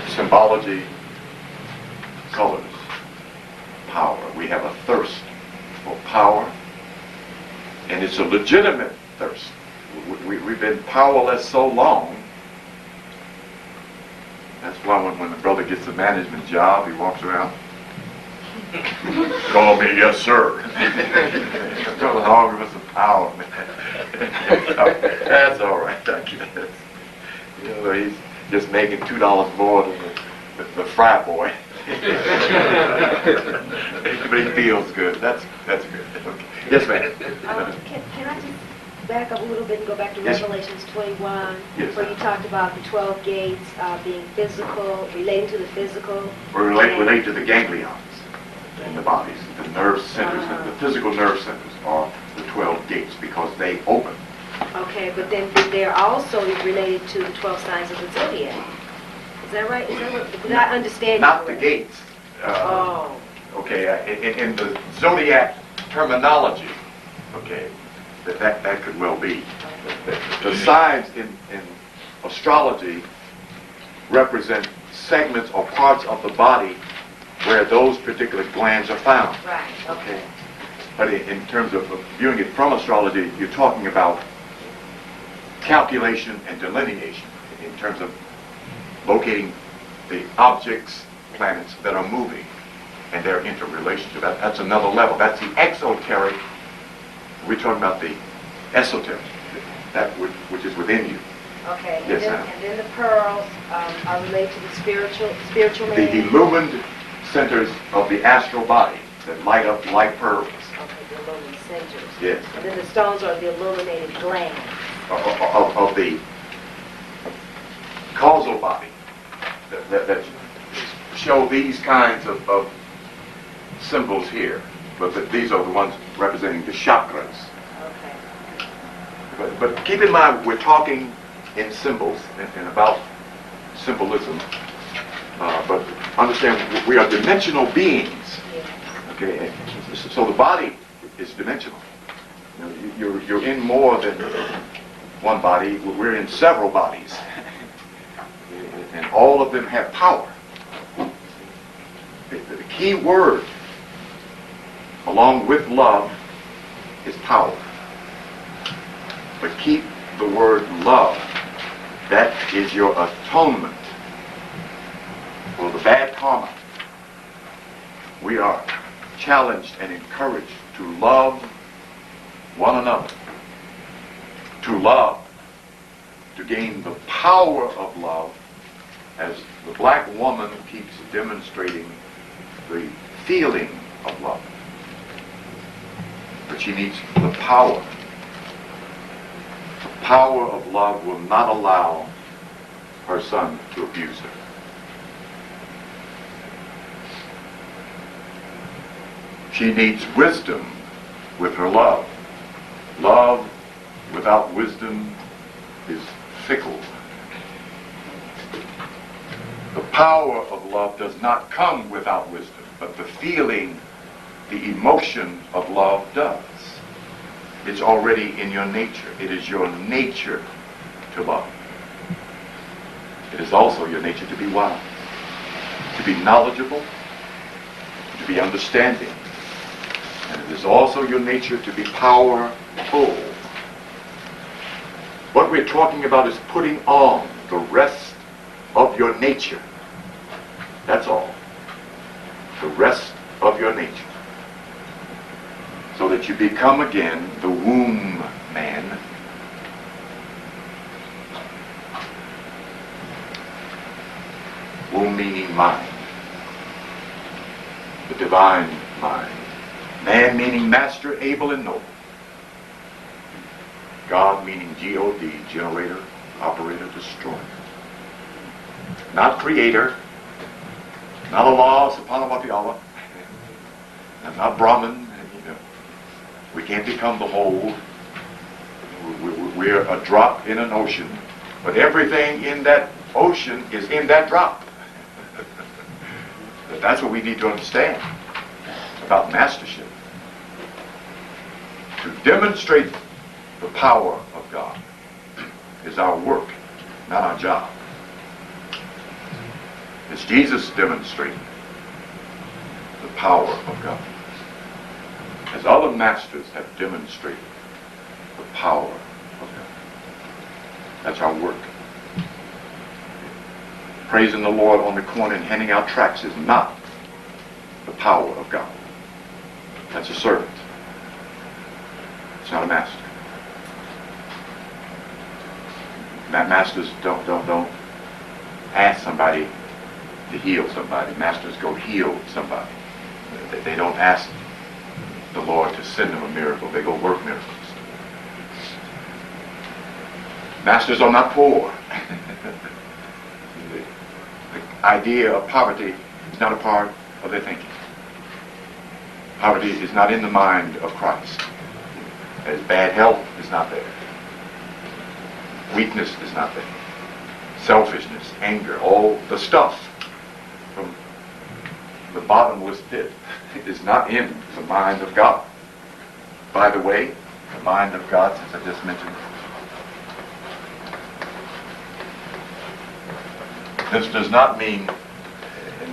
symbology, colors, power. We have a thirst for power, and it's a legitimate thirst. We've been powerless so long. That's why when the brother gets a management job, he walks around, call me, yes, sir. I'm going hungry for some power, man. That's all right, I guess. You know, he's just making $2 more than the fry boy. But he feels good. That's good. Okay. Yes, ma'am. Can I just back up a little bit and go back to Yes. Revelations 21, Yes. where you talked about the 12 gates being physical, relating to the physical? We're related to the ganglions in the bodies, the nerve centers, and the physical nerve centers are the 12 gates because they open. Okay, but then they're also related to the 12 signs of the zodiac. Is that right? Is that what? Did I understand? Not you the right? gates. Oh. okay, in the zodiac terminology, okay, that could well be. The signs in astrology represent segments or parts of the body where those particular glands are found. Right, okay. But in terms of viewing it from astrology, you're talking about calculation and delineation in terms of locating the objects, planets that are moving and their interrelationship. That's another level. That's the exoteric. We're talking about the esoteric, that which is within you. Okay, Yes, and then the pearls are related to the spiritual man. The illumined centers of the astral body that light up like pearls. Okay, the illuminated centers. Yes. And then the stones are the illuminated glands. Of the causal body that show these kinds of symbols here. But these are the ones representing the chakras. Okay. But keep in mind, we're talking in symbols and about symbolism. But understand, we are dimensional beings. Yes. Okay, so the body is dimensional. You know, you're in more than one body. We're in several bodies, and all of them have power. The key word, along with love, is power. But keep the word love. That is your atonement for the bad karma. We are challenged and encouraged to love one another. To love, to gain the power of love, as the black woman keeps demonstrating the feeling of love. But she needs the power. The power of love will not allow her son to abuse her. She needs wisdom with her love. Love without wisdom is fickle. The power of love does not come without wisdom, but the feeling, the emotion of love does. It's already in your nature. It is your nature to love. It is also your nature to be wise, to be knowledgeable, to be understanding. And it is also your nature to be powerful. What we're talking about is putting on the rest of your nature. That's all. The rest of your nature. So that you become again the womb man. Womb meaning mind. The divine mind. Man meaning master, able, and noble. God meaning G-O-D, generator, operator, destroyer. Not creator, not Allah, subhanahu wa ta'ala, and not Brahman. We can't become the whole. We're a drop in an ocean, but everything in that ocean is in that drop. That's what we need to understand about mastership. To demonstrate the power of God is our work, not our job. As Jesus demonstrated the power of God, as other masters have demonstrated the power of God. That's our work. Praising the Lord on the corner and handing out tracts is not the power of God. That's a servant. It's not a master. Masters don't ask somebody to heal somebody. Masters go heal somebody. They don't ask the Lord to send them a miracle. They go work miracles. Masters are not poor. The idea of poverty is not a part of their thinking. Poverty is not in the mind of Christ. As bad health is not there. Weakness is not there. Selfishness, anger, all the stuff from the bottomless pit is not in the mind of God. By the way, the mind of God, since I just mentioned it, this does not mean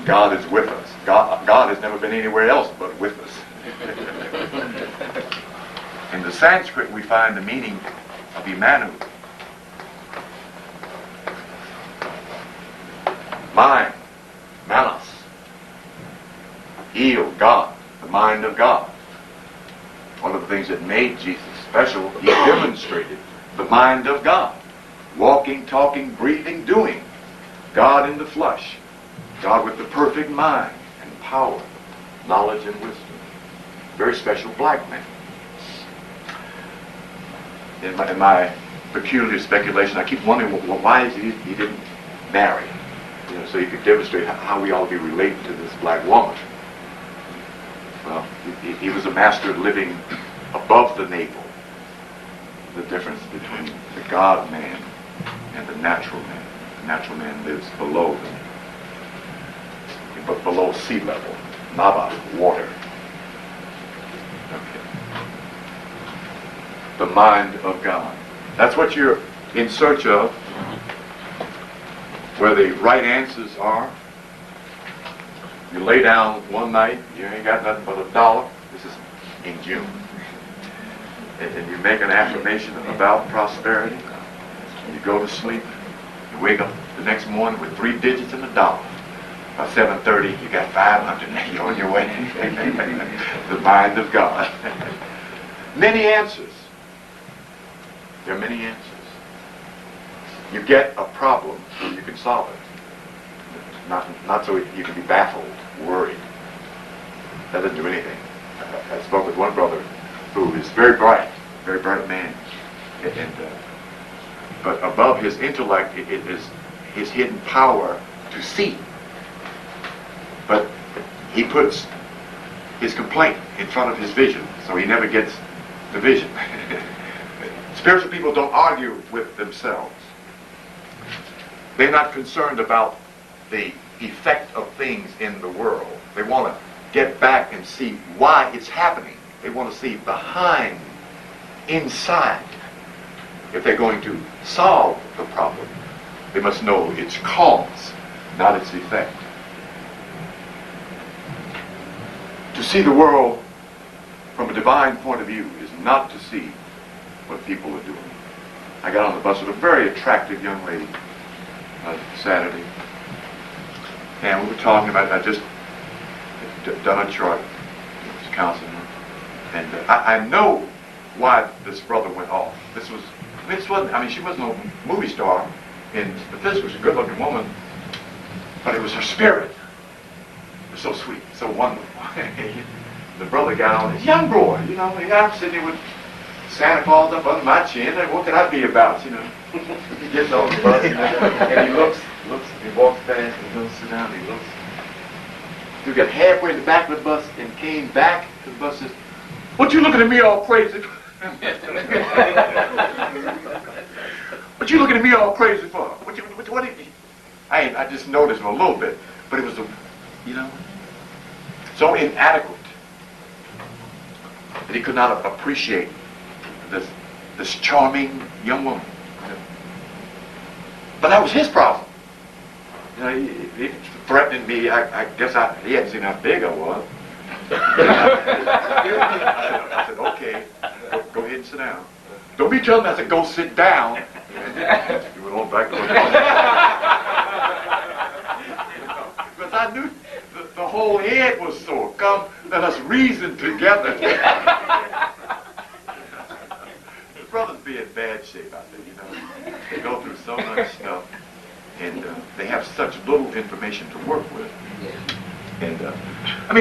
God is with us. God has never been anywhere else but with us. In the Sanskrit, we find the meaning of Imanu. Mind, manas. Il, God, the mind of God. One of the things that made Jesus special, he demonstrated the mind of God. Walking, talking, breathing, doing. God in the flesh. God with the perfect mind and power, knowledge and wisdom. Very special black man. In my peculiar speculation, I keep wondering why he didn't marry. You know, so he could demonstrate how we ought to be related to this black woman. Well, he was a master of living above the navel. The difference between the God man and the natural man. The natural man lives below them. But below sea level, naba, water. Okay. The mind of God. That's what you're in search of. Where the right answers are. You lay down one night, you ain't got nothing but $1. This is in June. And you make an affirmation about prosperity. And you go to sleep. You wake up the next morning with 3 digits and $1. By 7:30, you got 500 and you're on your way. The mind of God. Many answers. There are many answers. You get a problem so you can solve it. Not so you can be baffled, worried. That doesn't do anything. I spoke with one brother who is very bright man. But above his intellect it is his hidden power to see. But he puts his complaint in front of his vision, so he never gets the vision. Spiritual people don't argue with themselves. They're not concerned about the effect of things in the world. They want to get back and see why it's happening. They want to see behind, inside. If they're going to solve the problem, they must know its cause, not its effect. To see the world from a divine point of view is not to see what people are doing. I got on the bus with a very attractive young lady Saturday, and we were talking about, I just done a chart, counseling her, and I know why this brother went off. She wasn't no movie star in the physical. She was a good-looking woman, but it was her spirit. It was so sweet, so wonderful. The brother got on, this young boy, you know, I'm sitting there with Santa Claus up on my chin, and what could I be about, you know? He gets on the bus, and he looks, he walks past, and he goes sit down, and he looks. He got halfway to the back of the bus, and came back to the bus and says, "What you looking at me all crazy?" "What you looking at me all crazy for? What I just noticed him a little bit, but it was, so inadequate that he could not appreciate this charming young woman. But that was his problem. He threatened me. I guess he hadn't seen how big I was. I said, "Okay, go ahead and sit down." "Don't be telling me." I said, "Go sit down." He went on back to because I knew the whole head was sore. Come, let us reason together. The brothers be in bad shape out there, They go through so much stuff, and they have such little information to work with. And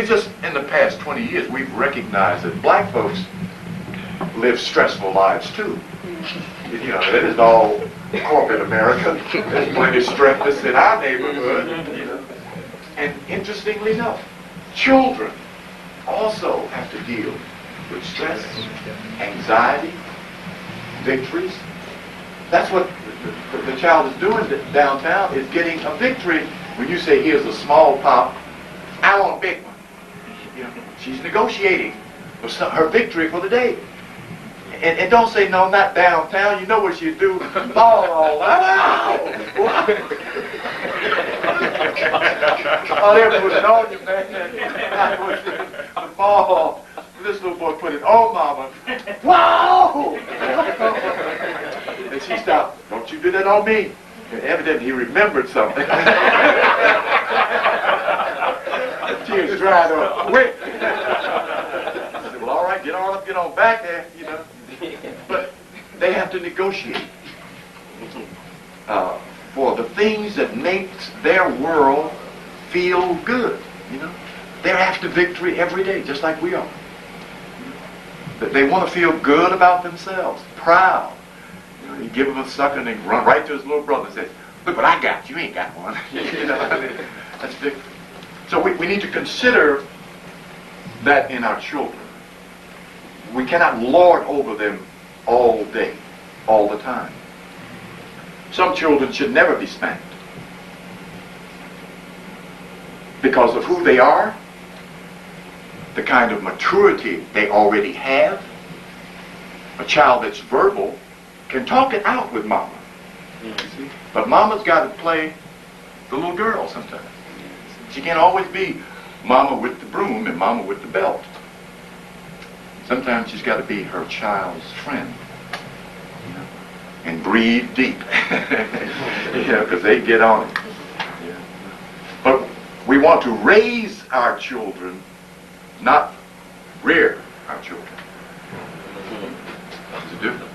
just in the past 20 years, we've recognized that black folks live stressful lives too. It isn't all corporate America. There's plenty of stress in our neighborhood. And interestingly enough, children also have to deal with stress, anxiety, victories. That's what the child is doing downtown, is getting a victory. When you say, "Here's a small pop," I want a big one. You know, she's negotiating for her victory for the day. And don't say, no, not downtown. You know what you do. Oh, oh, they put it on you, man. The ball. This little boy put it on Mama. Wow! And she stopped. Don't you do that on me. And evidently he remembered something. The tears dried up quick. I said, well, all right, get on up, get on back there, you know. But they have to negotiate for the things that makes their world feel good, you know. They're after victory every day, just like we are. They want to feel good about themselves, proud. You know, you give him a sucker and he run right to his little brother and says, look what I got, you ain't got one. You know, I mean, that's victory. So we need to consider that in our children. We cannot lord over them all day, all the time. Some children should never be spanked because of who they are, the kind of maturity they already have. A child that's verbal can talk it out with mama. You see? But mama's got to play the little girl sometimes. She can't always be mama with the broom and mama with the belt. Sometimes she's got to be her child's friend, you know, and breathe deep, you know, because they get on it. Yeah. But we want to raise our children, not rear our children. There's a difference.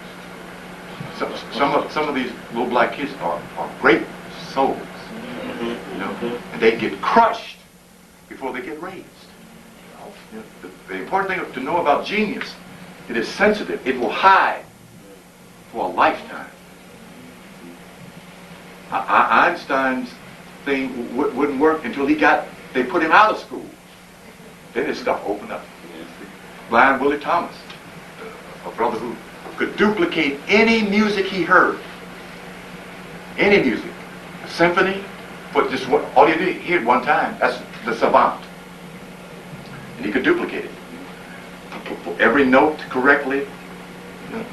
Some of these little black kids are great souls, you know, and they get crushed before they get raised. You know, the important thing to know about genius, it is sensitive. It will hide for a lifetime. Einstein's thing wouldn't work until they put him out of school. Then his stuff opened up. Blind Willie Thomas, a brother who could duplicate any music he heard. Any music. A symphony, but just all you did hear one time. That's the savant. And he could duplicate it. Put every note correctly. You know,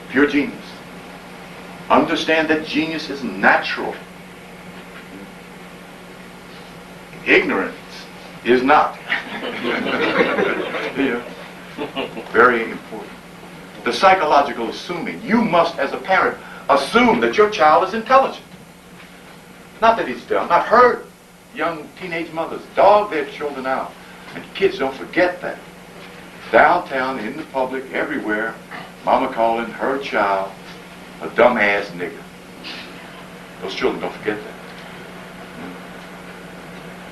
pure genius. Understand that genius is natural. Ignorance is not. Yeah. Very important. The psychological assuming. You must, as a parent, assume that your child is intelligent. Not that he's dumb. I've heard young teenage mothers dog their children out. And kids don't forget that. Downtown, in the public, everywhere, mama calling her child a dumbass nigger. Those children don't forget that.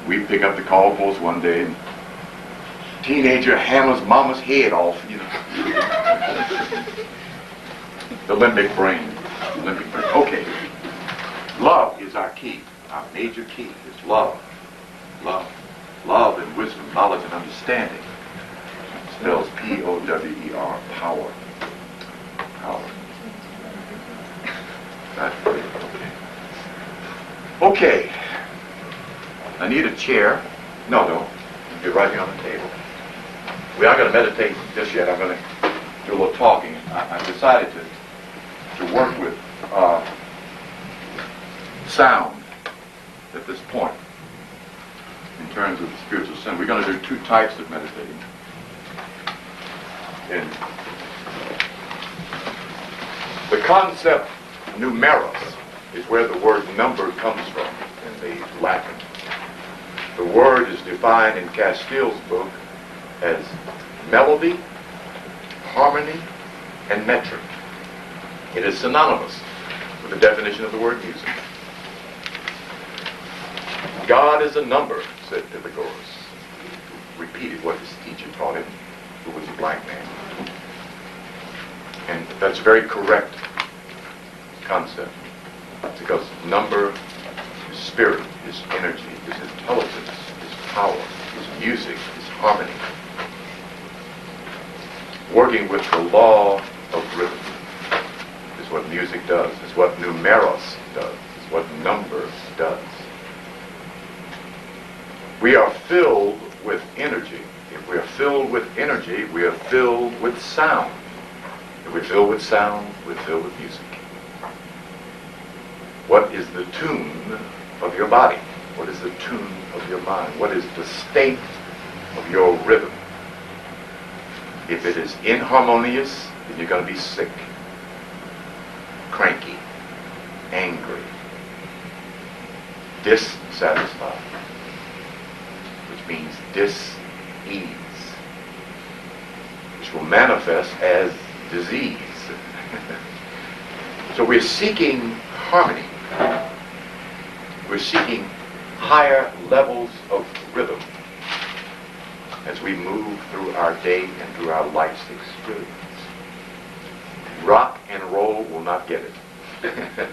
We pick up the call post one day and teenager hammers mama's head off, you know. The limbic brain. Okay. Love is our key. Our major key is love. Love. Love and wisdom, knowledge and understanding. It spells P-O-W-E-R, power. Power. That's great. Okay. I need a chair. No. You're right here on the table. We aren't going to meditate just yet. I'm going to do a little talking. I decided to work with sound at this point in terms of the spiritual sin. We're going to do two types of meditating. And the concept numeros is where the word number comes from in the Latin. The word is defined in Castille's book as melody, harmony, and metric. It is synonymous with the definition of the word music. God is a number, said Pythagoras. Repeated what his teacher taught him, who was a black man. And that's a very correct concept, because number is spirit, is energy, is intelligence, is power, is music, is harmony. Working with the law of rhythm is what music does, is what numeros does, is what numbers does. We are filled with energy. If we are filled with energy, we are filled with sound. If we're filled with sound, we're filled with music. What is the tune of your body? What is the tune of your mind? What is the state of your rhythm? If it is inharmonious, then you're going to be sick, cranky, angry, dissatisfied, which means dis-ease, which will manifest as disease. So we're seeking harmony. We're seeking higher levels of rhythm as we move through our day and through our life's experience. Rock and roll will not get it.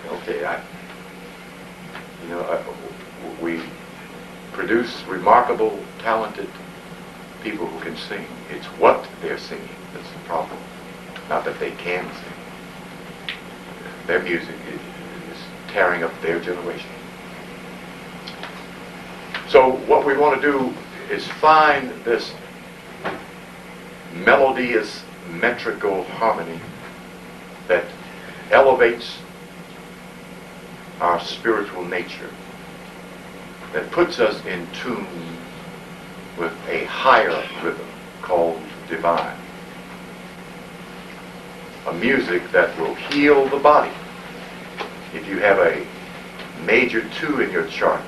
Okay, we produce remarkable, talented people who can sing. It's what they're singing that's the problem, not that they can sing. Their music is tearing up their generation. So what we want to do is find this melodious, metrical harmony that elevates our spiritual nature, that puts us in tune with a higher rhythm called divine. A music that will heal the body. If you have a major 2 in your chart,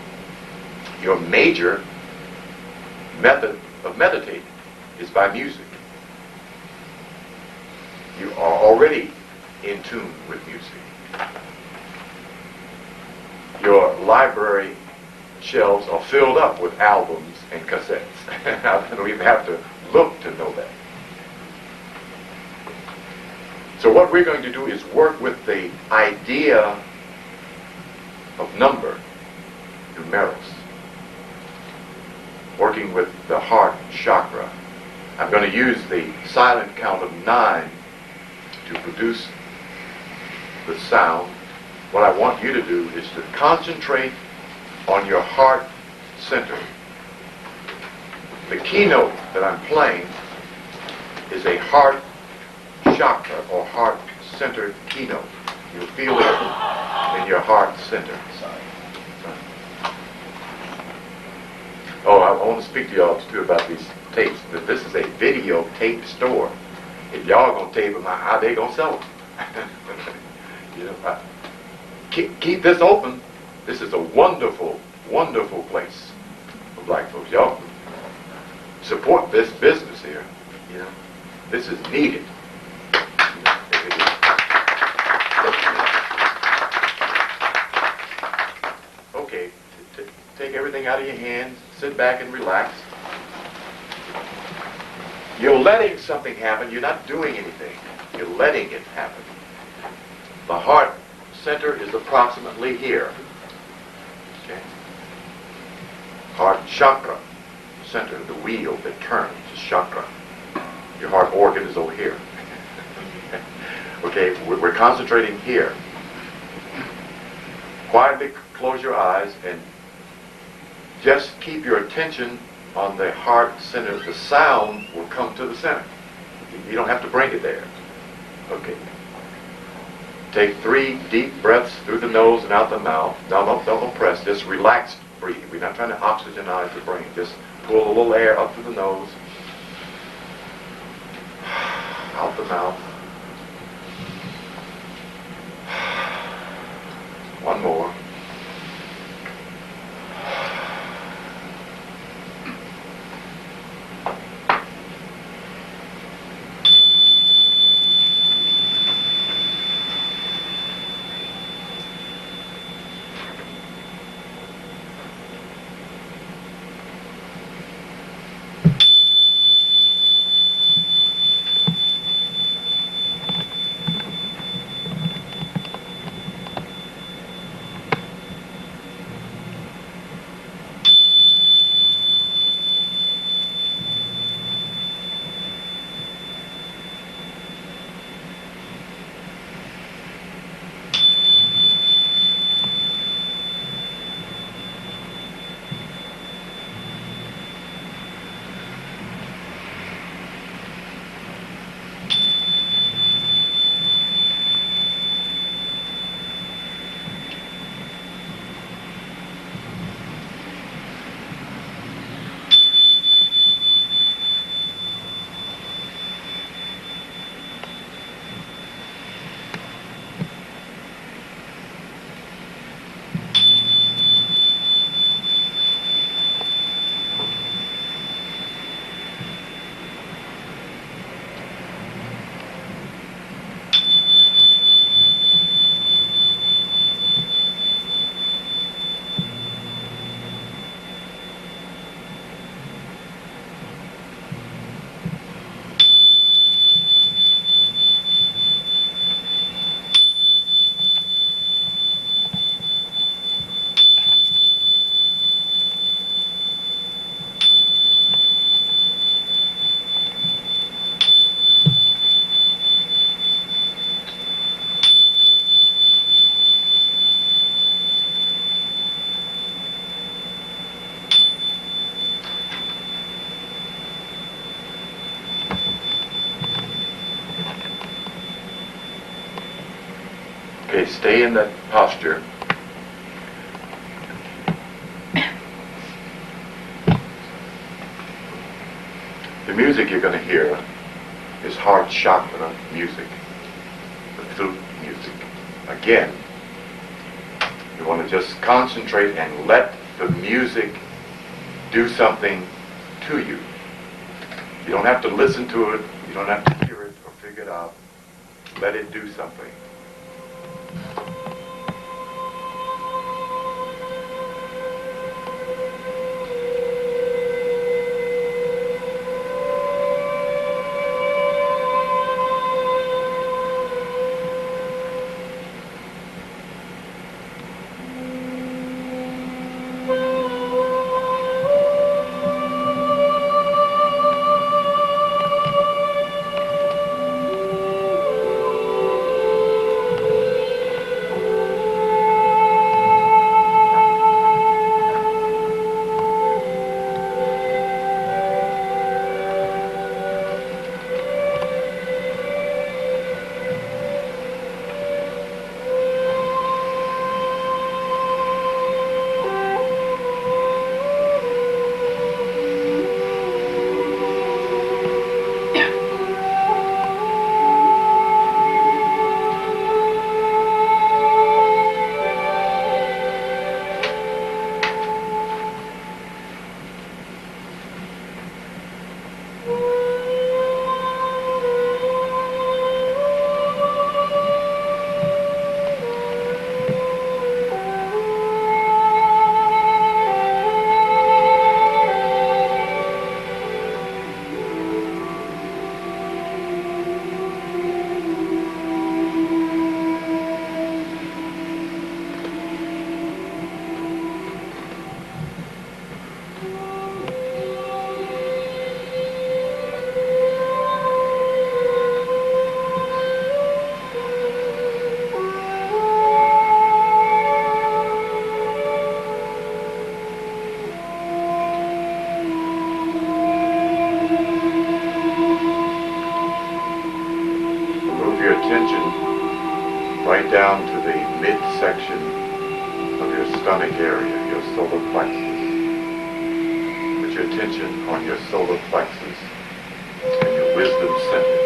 your major method of meditating is by music. You are already in tune with music. Your library shelves are filled up with albums and cassettes. I don't even have to look to know that. So what we're going to do is work with the idea of number, numerals, working with the heart chakra. I'm going to use the silent count of 9 to produce the sound. What I want you to do is to concentrate on your heart center. The keynote that I'm playing is a heart chakra or heart center keynote. You'll feel it in your heart center. Oh, I want to speak to y'all too about these tapes. This is a video tape store. If y'all gonna tape them, how they gonna sell them? Keep this open. This is a wonderful, wonderful place for black folks. Y'all support this business here. This is needed. Okay, take everything out of your hands. Sit back and relax. You're letting something happen. You're not doing anything. You're letting it happen. The heart center is approximately here. Okay. Heart chakra center, the wheel that turns, is chakra. Your heart organ is over here. Okay, we're concentrating here. Quietly close your eyes and just keep your attention on the heart center. The sound will come to the center. You don't have to bring it there. Okay. Take 3 deep breaths through the nose and out the mouth. Don't press. Just relaxed breathing. We're not trying to oxygenize the brain. Just pull a little air up through the nose, out the mouth. One more. Okay, stay in that posture. The music you're going to hear is heart chakra music, the flute music. Again, you want to just concentrate and let the music do something to you. You don't have to listen to it, you don't have to hear it or figure it out. Let it do something. Right down to the midsection of your stomach area, your solar plexus. Put your attention on your solar plexus and your wisdom center.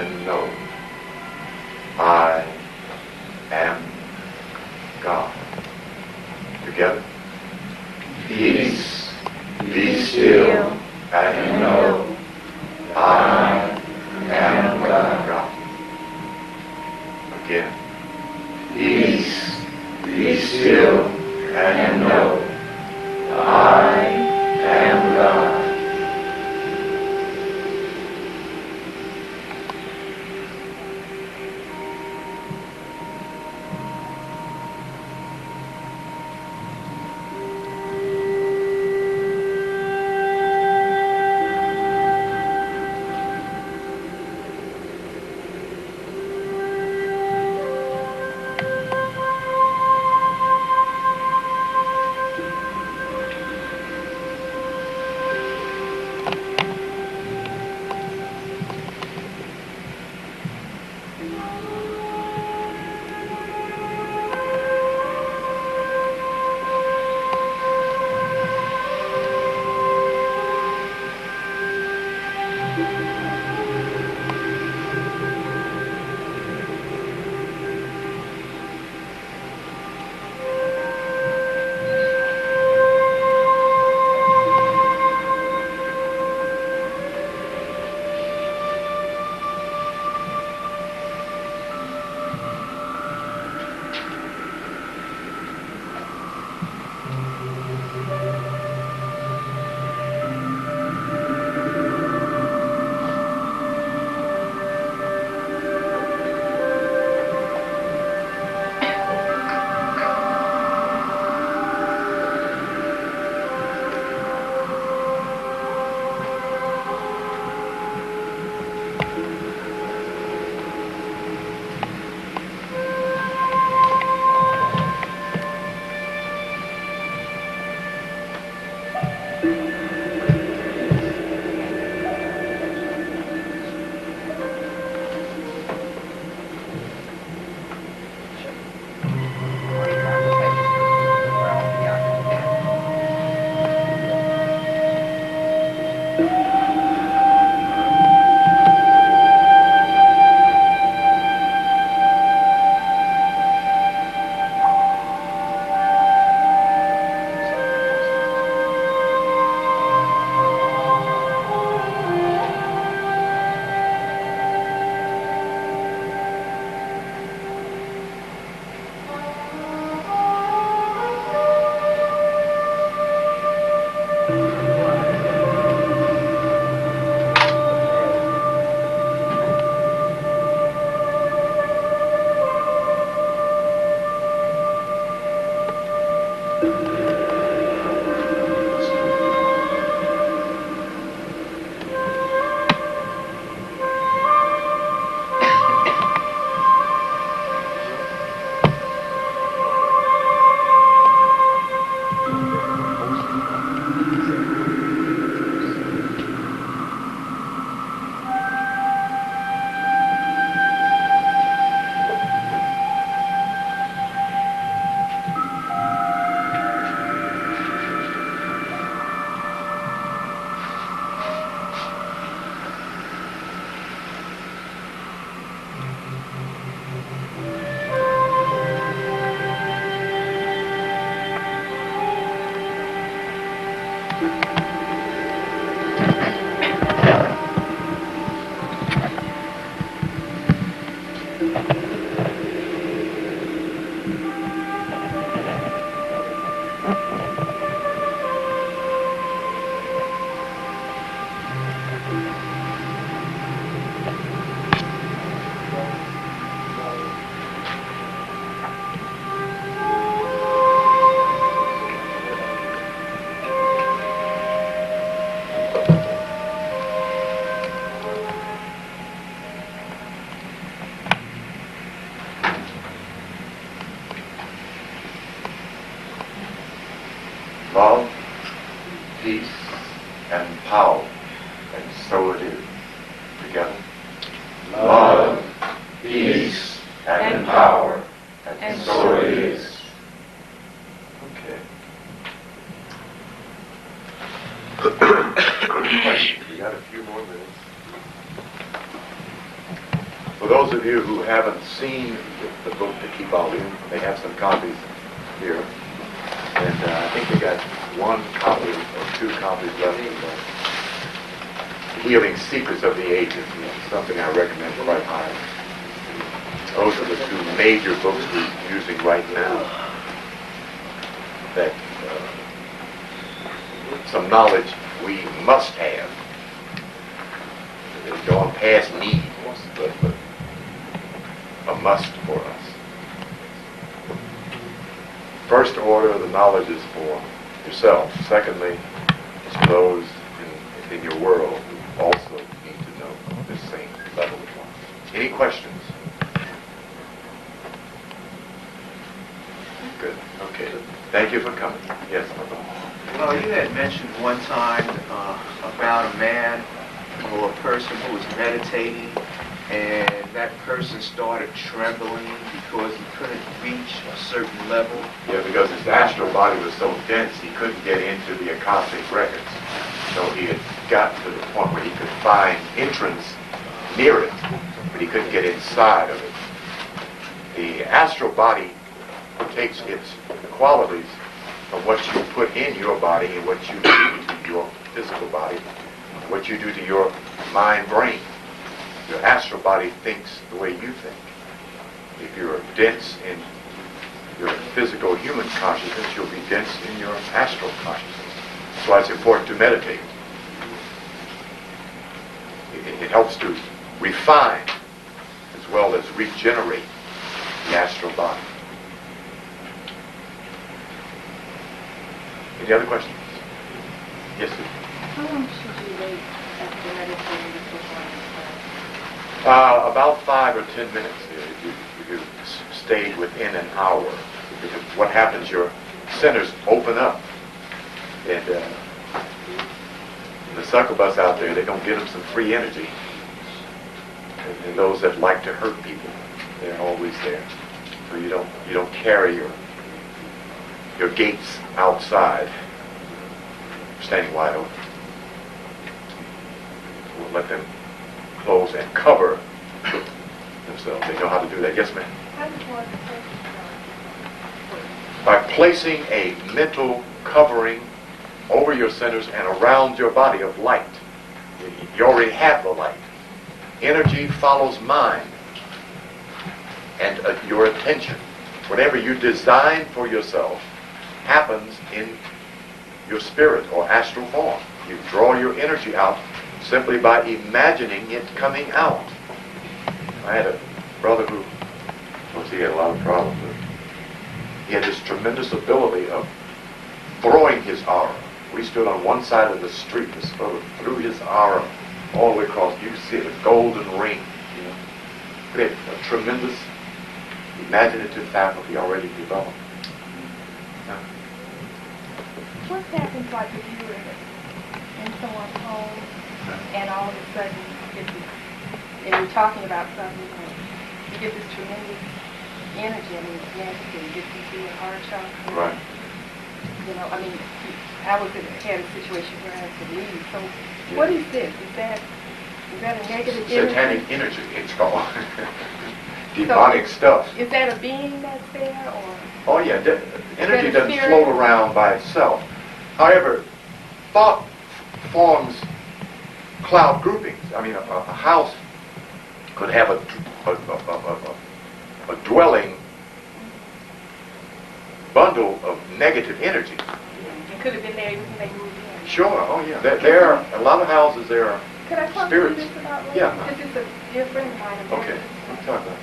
and know I am God. Together. Peace, be still and know I am God. Again. Peace, be still and know I am God. Love, peace, and power, and so it is. Together. Love, peace, and power, and so it is. Okay. We got a few more minutes. For those of you who haven't seen the book, The Key Volume, they have some copies here. And I think they got one copy or two copies left of the Healing Secrets of the Ages. It's something I recommend quite highly. Those are the two major books we're using right now. That some knowledge we must have. It's gone past need, but a must for us. First order, the knowledge is for yourself. Secondly, it's for those in your world who also need to know this same level of knowledge. Any questions? Good. Okay. Thank you for coming. Yes, my brother. Well, you had mentioned one time about a man or a person who was meditating, and that person started trembling because he couldn't reach a certain level. Yeah, because his astral body was so dense, he couldn't get into the Akashic records. So he had gotten to the point where he could find entrance near it, but he couldn't get inside of it. The astral body takes its qualities from what you put in your body and what you do to your physical body, what you do to your mind-brain. Your astral body thinks the way you think. If you're dense in your physical human consciousness, you'll be dense in your astral consciousness. That's why it's important to meditate. It helps to refine as well as regenerate the astral body. Any other questions? Yes, sir. How long should you wait after meditating before going to About 5 or 10 minutes if you stayed within an hour. Because what happens, your centers open up. And the succubus out there, they're going to give them some free energy. And those that like to hurt people, they're always there. So you don't carry your gates outside, standing wide open. We'll let them close and cover themselves. They know how to do that. Yes, ma'am? By placing a mental covering over your centers and around your body of light. You already have the light. Energy follows mind and your attention. Whatever you design for yourself happens in your spirit or astral form. You draw your energy out simply by imagining it coming out. I had a brother who, of course, he had a lot of problems with. He had this tremendous ability of throwing his aura. We stood on one side of the street and sort of threw his aura all the way across. You could see it, a golden ring. You know, he had a tremendous imaginative faculty already developed. What happens like if you were in someone's home and all of a sudden you get this, and you're talking about something, and you get this tremendous energy, I mean, it's magic, and it gets into your heart chakra. Right. You know, I mean, I had a situation where I had to leave. So what is this? Is that a negative energy? Satanic energy, it's called. Demonic stuff. Is that a being that's there, or? Oh yeah, energy a doesn't spirit? float around by itself. However, thought forms cloud groupings. I mean, a house could have a dwelling bundle of negative energy. It could have been there even when they moved in. Sure, oh yeah. There are a lot of houses, there are Could I talk spirits. to you this about later? Yeah. This is a dear friend of mine. Okay, we'll talk about it.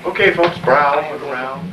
Okay, folks, browse, look around.